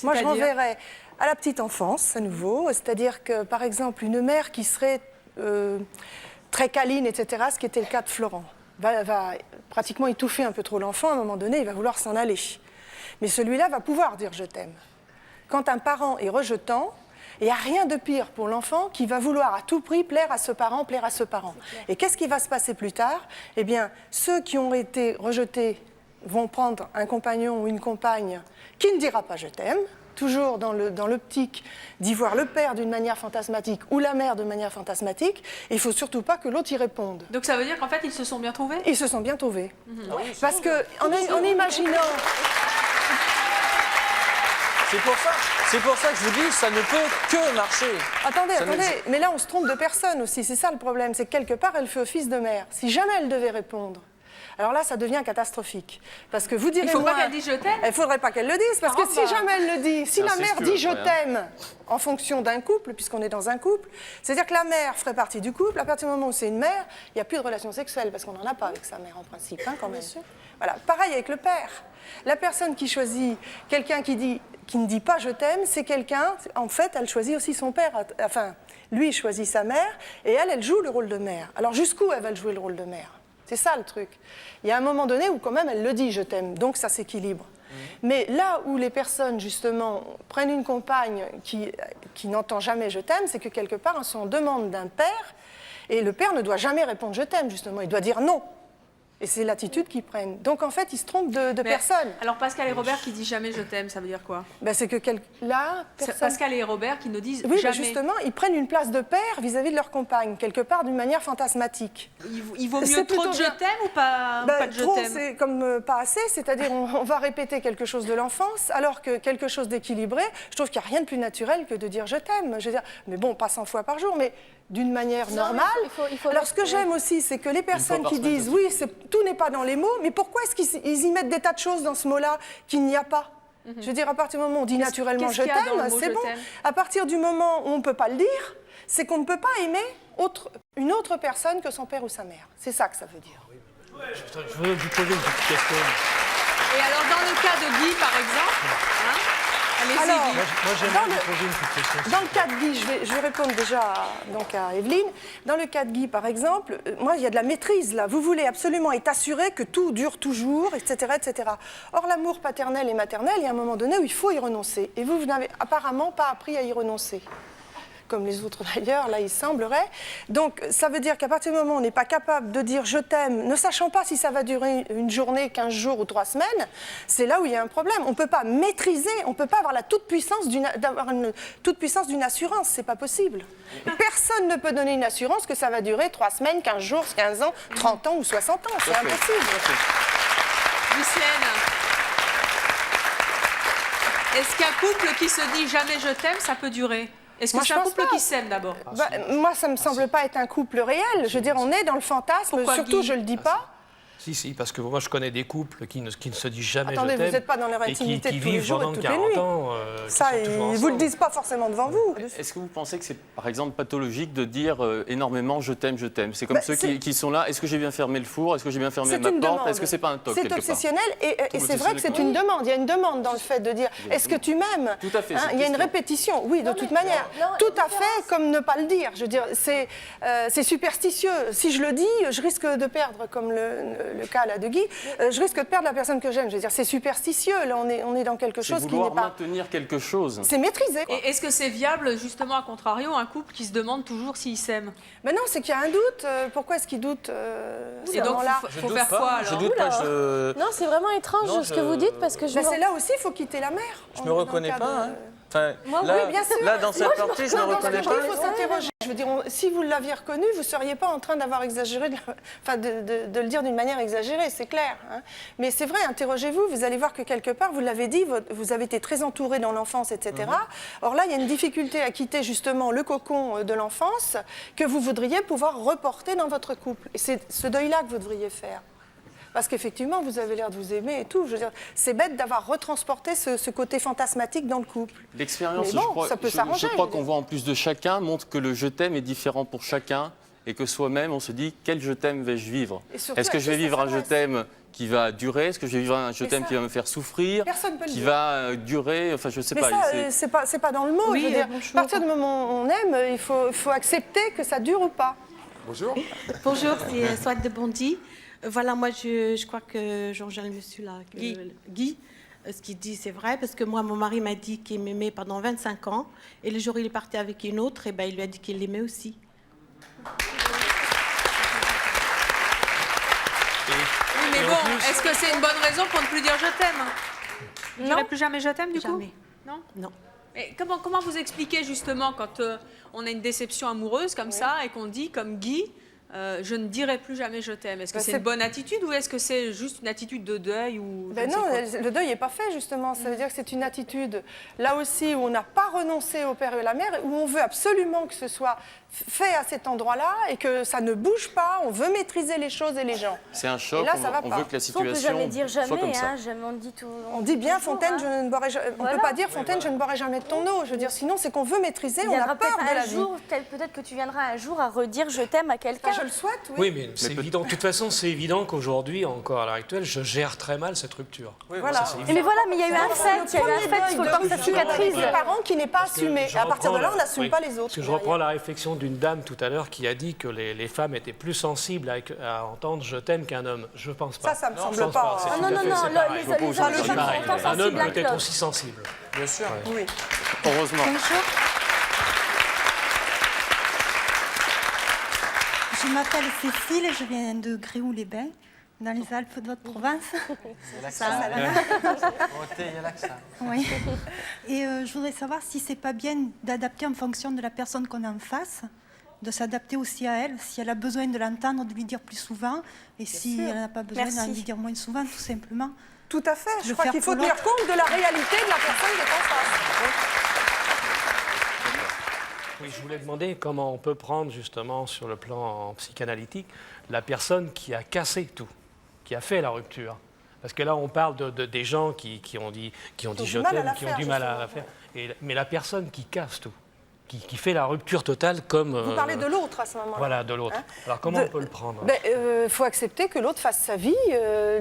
Moi, je renverrais à la petite enfance, à nouveau. C'est-à-dire que, par exemple, une mère qui serait très câline, etc., ce qui était le cas de Florent, va pratiquement étouffer un peu trop l'enfant. À un moment donné, il va vouloir s'en aller. Mais celui-là va pouvoir dire « je t'aime ». Quand un parent est rejetant, il n'y a rien de pire pour l'enfant qui va vouloir à tout prix plaire à ce parent, plaire à ce parent. Et qu'est-ce qui va se passer plus tard? Eh bien, ceux qui ont été rejetés vont prendre un compagnon ou une compagne qui ne dira pas « je t'aime », toujours dans l'optique d'y voir le père d'une manière fantasmatique ou la mère de manière fantasmatique. Et il ne faut surtout pas que l'autre y réponde. Donc ça veut dire qu'en fait, ils se sont bien trouvés? Ils se sont bien trouvés. Parce qu'en imaginant... C'est pour ça que je vous dis, ça ne peut que marcher. Attendez, mais là on se trompe de personne aussi, c'est ça le problème, c'est que quelque part elle fait office de mère. Si jamais elle devait répondre, alors là ça devient catastrophique. Parce que vous direz... Il ne faut pas qu'elle dise je t'aime? Il ne faudrait pas qu'elle le dise, parce que si jamais elle le dit, si la mère dit je t'aime en fonction d'un couple, puisqu'on est dans un couple, c'est-à-dire que la mère ferait partie du couple, à partir du moment où c'est une mère, il n'y a plus de relation sexuelle, parce qu'on n'en a pas avec sa mère en principe, hein, quand même. Voilà. Pareil avec le père. La personne qui choisit quelqu'un qui ne dit pas « je t'aime », c'est quelqu'un, en fait, elle choisit aussi son père. Enfin, lui, il choisit sa mère, et elle joue le rôle de mère. Alors, jusqu'où elle va jouer le rôle de mère? C'est ça, le truc. Il y a un moment donné où, quand même, elle le dit « je t'aime », donc ça s'équilibre. Mais là où les personnes, justement, prennent une compagne qui n'entend jamais « je t'aime », c'est que, quelque part, elles sont en demande d'un père, et le père ne doit jamais répondre « je t'aime », justement. Il doit dire « non ». Et c'est l'attitude qu'ils prennent. Donc, en fait, ils se trompent de personne. Alors, Pascal et Robert qui disent jamais je t'aime, ça veut dire quoi? C'est que là, Pascal et Robert qui ne disent oui, jamais. Justement, ils prennent une place de père vis-à-vis de leur compagne, quelque part d'une manière fantasmatique. Il vaut mieux trop de je t'aime ou pas, pas de je trop, t'aime? C'est comme pas assez, c'est-à-dire on va répéter quelque chose de l'enfance, alors que quelque chose d'équilibré, je trouve qu'il n'y a rien de plus naturel que de dire je t'aime. Je veux dire, mais bon, pas 100 fois par jour, mais d'une manière normale. Alors, ce que j'aime aussi, c'est que les personnes qui disent oui, tout n'est pas dans les mots, mais pourquoi est-ce qu'ils y mettent des tas de choses dans ce mot-là qu'il n'y a pas? Je veux dire, à partir du moment où on dit naturellement je t'aime, c'est bon. À partir du moment où on ne peut pas le dire, c'est qu'on ne peut pas aimer une autre personne que son père ou sa mère. C'est ça que ça veut dire. Je veux vous poser une petite question. Et alors, dans le cas de Guy, par exemple, alors, moi j'aimerais vous poser une petite question. Dans le cas de Guy, je vais répondre déjà donc, à Evelyne. Dans le cas de Guy, par exemple, moi, il y a de la maîtrise, là. Vous voulez absolument être assuré que tout dure toujours, etc., etc. Or, l'amour paternel et maternel, il y a un moment donné où il faut y renoncer. Et vous n'avez apparemment pas appris à y renoncer. Comme les autres d'ailleurs, là il semblerait. Donc ça veut dire qu'à partir du moment où on n'est pas capable de dire je t'aime, ne sachant pas si ça va durer une journée, 15 jours ou 3 semaines, c'est là où il y a un problème. On ne peut pas maîtriser, on ne peut pas avoir d'avoir une toute-puissance d'une assurance, c'est pas possible. Personne ne peut donner une assurance que ça va durer 3 semaines, 15 jours, 15 ans, 30 ans ou 60 ans, c'est impossible. Lucienne, est-ce qu'un couple qui se dit jamais je t'aime, ça peut durer? Est-ce que c'est un couple qui s'aime d'abord? Moi, ça ne me semble pas être un couple réel. Je veux dire, on est dans le fantasme. Pourquoi, surtout, Guy? je ne le dis pas. Si, parce que moi je connais des couples qui ne se disent jamais Attendez, je t'aime. vous n'êtes pas dans leur intimité qui de tous les vivent jours et pendant toutes les 40 nuits. ans. Ça, ils ne vous le disent pas forcément devant vous. Est-ce que vous pensez que c'est par exemple pathologique de dire énormément je t'aime, je t'aime? C'est comme ceux qui sont là, est-ce que j'ai bien fermé le four? Est-ce que j'ai bien fermé ma porte? Est-ce que c'est pas un toc? C'est obsessionnel et c'est vrai que c'est une demande. Il y a une demande dans le fait de dire est-ce que tu m'aimes? Tout à fait. Il y a une répétition, oui, de toute manière. Tout à fait comme ne pas le dire. Je veux dire, c'est superstitieux. Si je le dis, je risque de perdre, comme le cas là de Guy, je risque de perdre la personne que j'aime. Je veux dire, c'est superstitieux. Là, on est dans quelque chose qui n'est pas... maintenir quelque chose. C'est maîtrisé. Et est-ce que c'est viable, justement, à contrario, un couple qui se demande toujours s'il s'aime? Mais non, c'est qu'il y a un doute. Pourquoi est-ce qu'il doute Et donc, il faut faire quoi, alors? Je doute pas, Non, c'est vraiment étrange ce que vous dites, parce que c'est là aussi, il faut quitter la mer. Je me reconnais pas, hein. Enfin, oui, bien sûr. là, dans cette partie, je ne me reconnais pas. Il faut s'interroger. Je veux dire, si vous l'aviez reconnu, vous ne seriez pas en train d'avoir exagéré, de le dire d'une manière exagérée, c'est clair. Hein. Mais c'est vrai, interrogez-vous, vous allez voir que quelque part, vous l'avez dit, vous avez été très entouré dans l'enfance, etc. Or là, il y a une difficulté à quitter justement le cocon de l'enfance que vous voudriez pouvoir reporter dans votre couple. Et c'est ce deuil-là que vous devriez faire. Parce qu'effectivement, vous avez l'air de vous aimer et tout. Je veux dire, c'est bête d'avoir retransporté ce côté fantasmatique dans le couple. L'expérience, ça peut s'arranger. je crois qu'on voit en plus de chacun, montre que le je t'aime est différent pour chacun et que soi-même, on se dit quel je t'aime vais-je vivre? Et surtout, Est-ce que je vais vivre un je t'aime qui va durer? Est-ce que je vais vivre un je t'aime qui va me faire souffrir? Personne peut le qui dire. va durer? Enfin, je sais Mais pas. ça, c'est pas dans le mot. Oui, je veux dire, bonjour. à partir du moment où on aime, il faut accepter que ça dure ou pas. Bonjour. Bonjour, c'est Swat de Bondy. Voilà, moi, je crois que Jean-Jacques, monsieur là, Guy, ce qu'il dit, c'est vrai, parce que moi, mon mari m'a dit qu'il m'aimait pendant 25 ans, et le jour où il est parti avec une autre, et ben, il lui a dit qu'il l'aimait aussi. Oui, mais bon, est-ce que c'est une bonne raison pour ne plus dire je t'aime? Vous ne direz plus jamais je t'aime, du coup? Jamais. Non? Non. Mais comment vous expliquez justement quand on a une déception amoureuse comme ça et qu'on dit, comme Guy, je ne dirai plus jamais je t'aime? Est-ce que c'est une bonne attitude ou est-ce que c'est juste une attitude de deuil ou Non, le deuil n'est pas fait justement. Ça veut dire que c'est une attitude, là aussi, où on n'a pas renoncé au père et à la mère, où on veut absolument que ce soit fait à cet endroit-là et que ça ne bouge pas. On veut maîtriser les choses et les gens. C'est un choc, Et là, ça va on pas. veut que la situation On peut jamais dire jamais, soit comme ça. hein, jamais on dit tout. On dit bien Fontaine, je ne boirai jamais. On ne Voilà. peut pas dire Fontaine, je ne boirai jamais de ton eau. Je veux dire, sinon c'est qu'on veut maîtriser, Il on y a aura peur peut-être de la un vie. jour, peut-être que tu viendras un jour à redire je t'aime à quelqu'un. Je le souhaite, oui. Oui, mais c'est évident. De toute façon, c'est évident qu'aujourd'hui, encore à l'heure actuelle, je gère très mal cette rupture. Voilà. Ça, c'est Mais voilà, mais il y a eu un fait, il y a eu un fait, il faut le temps que ça cicatrise. Les parents qui n'est pas assumé. Je Et à partir de là, reprends on n'assume pas les autres. Parce que je reprends la réflexion d'une dame tout à l'heure qui a dit que les femmes étaient plus sensibles à entendre je t'aime qu'un homme. Je pense pas. Ça me Non, semble je pense pas. C'est Ah tout non, à non, fait, non, c'est pareil. les hommes C'est sont pareil. autant Un homme sensibles peut que être l'autre. aussi sensible. Bien sûr. Oui. Heureusement. Bonjour. Je m'appelle Cécile et je viens de Gréoux-les-Bains, dans les Alpes de Haute-Provence. Il y a l'accent. Il y a l'accent. Oui. Et je voudrais savoir si c'est pas bien d'adapter en fonction de la personne qu'on a en face, de s'adapter aussi à elle, si elle a besoin de l'entendre, de lui dire plus souvent, et si elle n'a pas besoin de lui dire moins souvent, tout simplement. Tout à fait. Je Le crois faire qu'il faut pour tenir l'autre. compte de la réalité de la personne qui est en face. Oui, je voulais demander comment on peut prendre justement sur le plan psychanalytique la personne qui a cassé tout, qui a fait la rupture. Parce que là, on parle des gens qui ont dit je t'aime, qui ont du mal à la faire. Mais la personne qui casse tout, qui fait la rupture totale comme... Vous parlez de l'autre à ce moment-là. Voilà, de l'autre. Hein? Alors comment on peut le prendre? Faut accepter que l'autre fasse sa vie.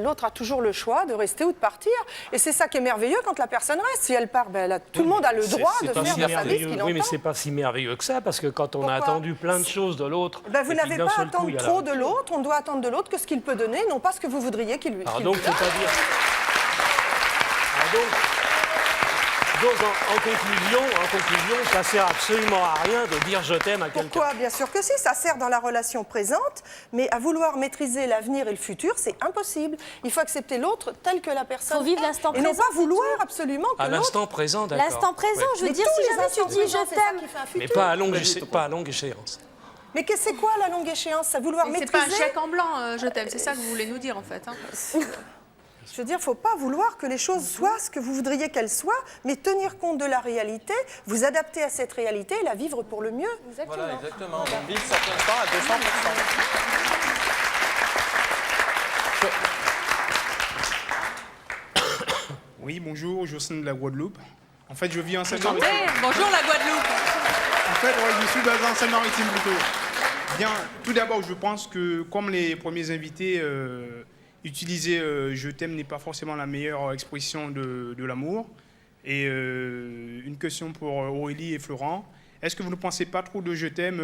L'autre a toujours le choix de rester ou de partir. Et c'est ça qui est merveilleux quand la personne reste. Si elle part, tout le monde a le droit de faire de sa vie ce qu'il entend. Oui, mais c'est pas si merveilleux que ça, parce que quand on a attendu plein de choses de l'autre... Vous n'avez pas à attendre trop de l'autre. On doit attendre de l'autre que ce qu'il peut donner, non pas ce que vous voudriez qu'il lui Alors donc, c'est-à-dire... Donc, en conclusion, ça sert absolument à rien de dire je t'aime à quelqu'un. Pourquoi? Bien sûr que si, ça sert dans la relation présente, mais à vouloir maîtriser l'avenir et le futur, c'est impossible. Il faut accepter l'autre tel que la personne Faut vivre est, l'instant et non présent, pas vouloir absolument que À l'autre... l'instant présent, d'accord. L'instant présent, je veux Mais dire, tous si les jamais tu instants dis présents, je c'est ça t'aime. qui fait un Mais futur. pas à longue échéance. Mais c'est quoi la longue échéance? Ça vouloir C'est maîtriser... pas un chèque en blanc, je t'aime, c'est ça que vous voulez nous dire en fait. Hein. Je veux dire, il ne faut pas vouloir que les choses soient ce que vous voudriez qu'elles soient, mais tenir compte de la réalité, vous adapter à cette réalité et la vivre pour le mieux. Voilà, exactement. Donc vivre cet instant à 200%. Oui, bonjour, Jocelyne de la Guadeloupe. En fait, je vis en Enchanté. Seine-Maritime. Bonjour la Guadeloupe. En fait, je suis basé en Seine-Maritime plutôt. Bien, tout d'abord, je pense que comme les premiers invités, utiliser je t'aime n'est pas forcément la meilleure expression de l'amour. Et une question pour Aurélie et Florent. Est-ce que vous ne pensez pas trop de je t'aime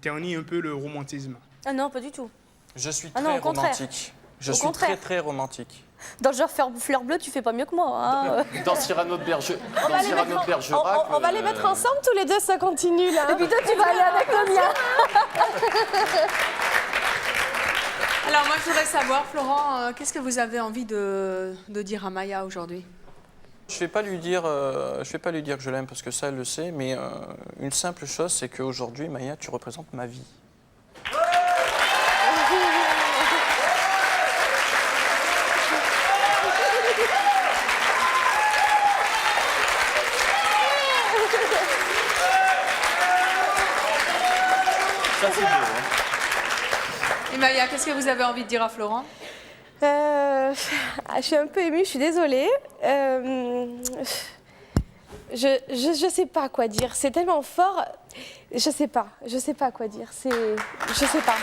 ternit un peu le romantisme? Ah non, pas du tout. Je suis Ah très non, au contraire. romantique. Je Au suis contraire. très romantique. Dans le genre fleur bleue, tu fais pas mieux que moi. Hein. Dans Cyrano de Bergerac. On va les mettre ensemble tous les deux, ça continue là. Et puis toi, tu vas aller avec le mien. Alors moi je voudrais savoir, Florent, qu'est-ce que vous avez envie de dire à Maya aujourd'hui? Je vais pas lui dire que je l'aime parce que ça elle le sait, mais une simple chose, c'est qu'aujourd'hui, Maya, tu représentes ma vie. Ça, c'est beau. Hein. Et Maya, qu'est-ce que vous avez envie de dire à Florent? Je suis un peu émue, je suis désolée. Je sais pas quoi dire. C'est tellement fort. Je sais pas quoi dire. Je sais pas.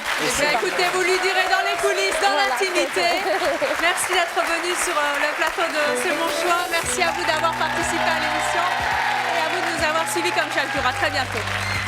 Écoutez, vous lui direz dans les coulisses, dans l'intimité. Merci d'être venu sur le plateau de C'est mon choix. Merci à vous d'avoir participé à l'émission et à vous de nous avoir suivis comme chaque jour. À très bientôt.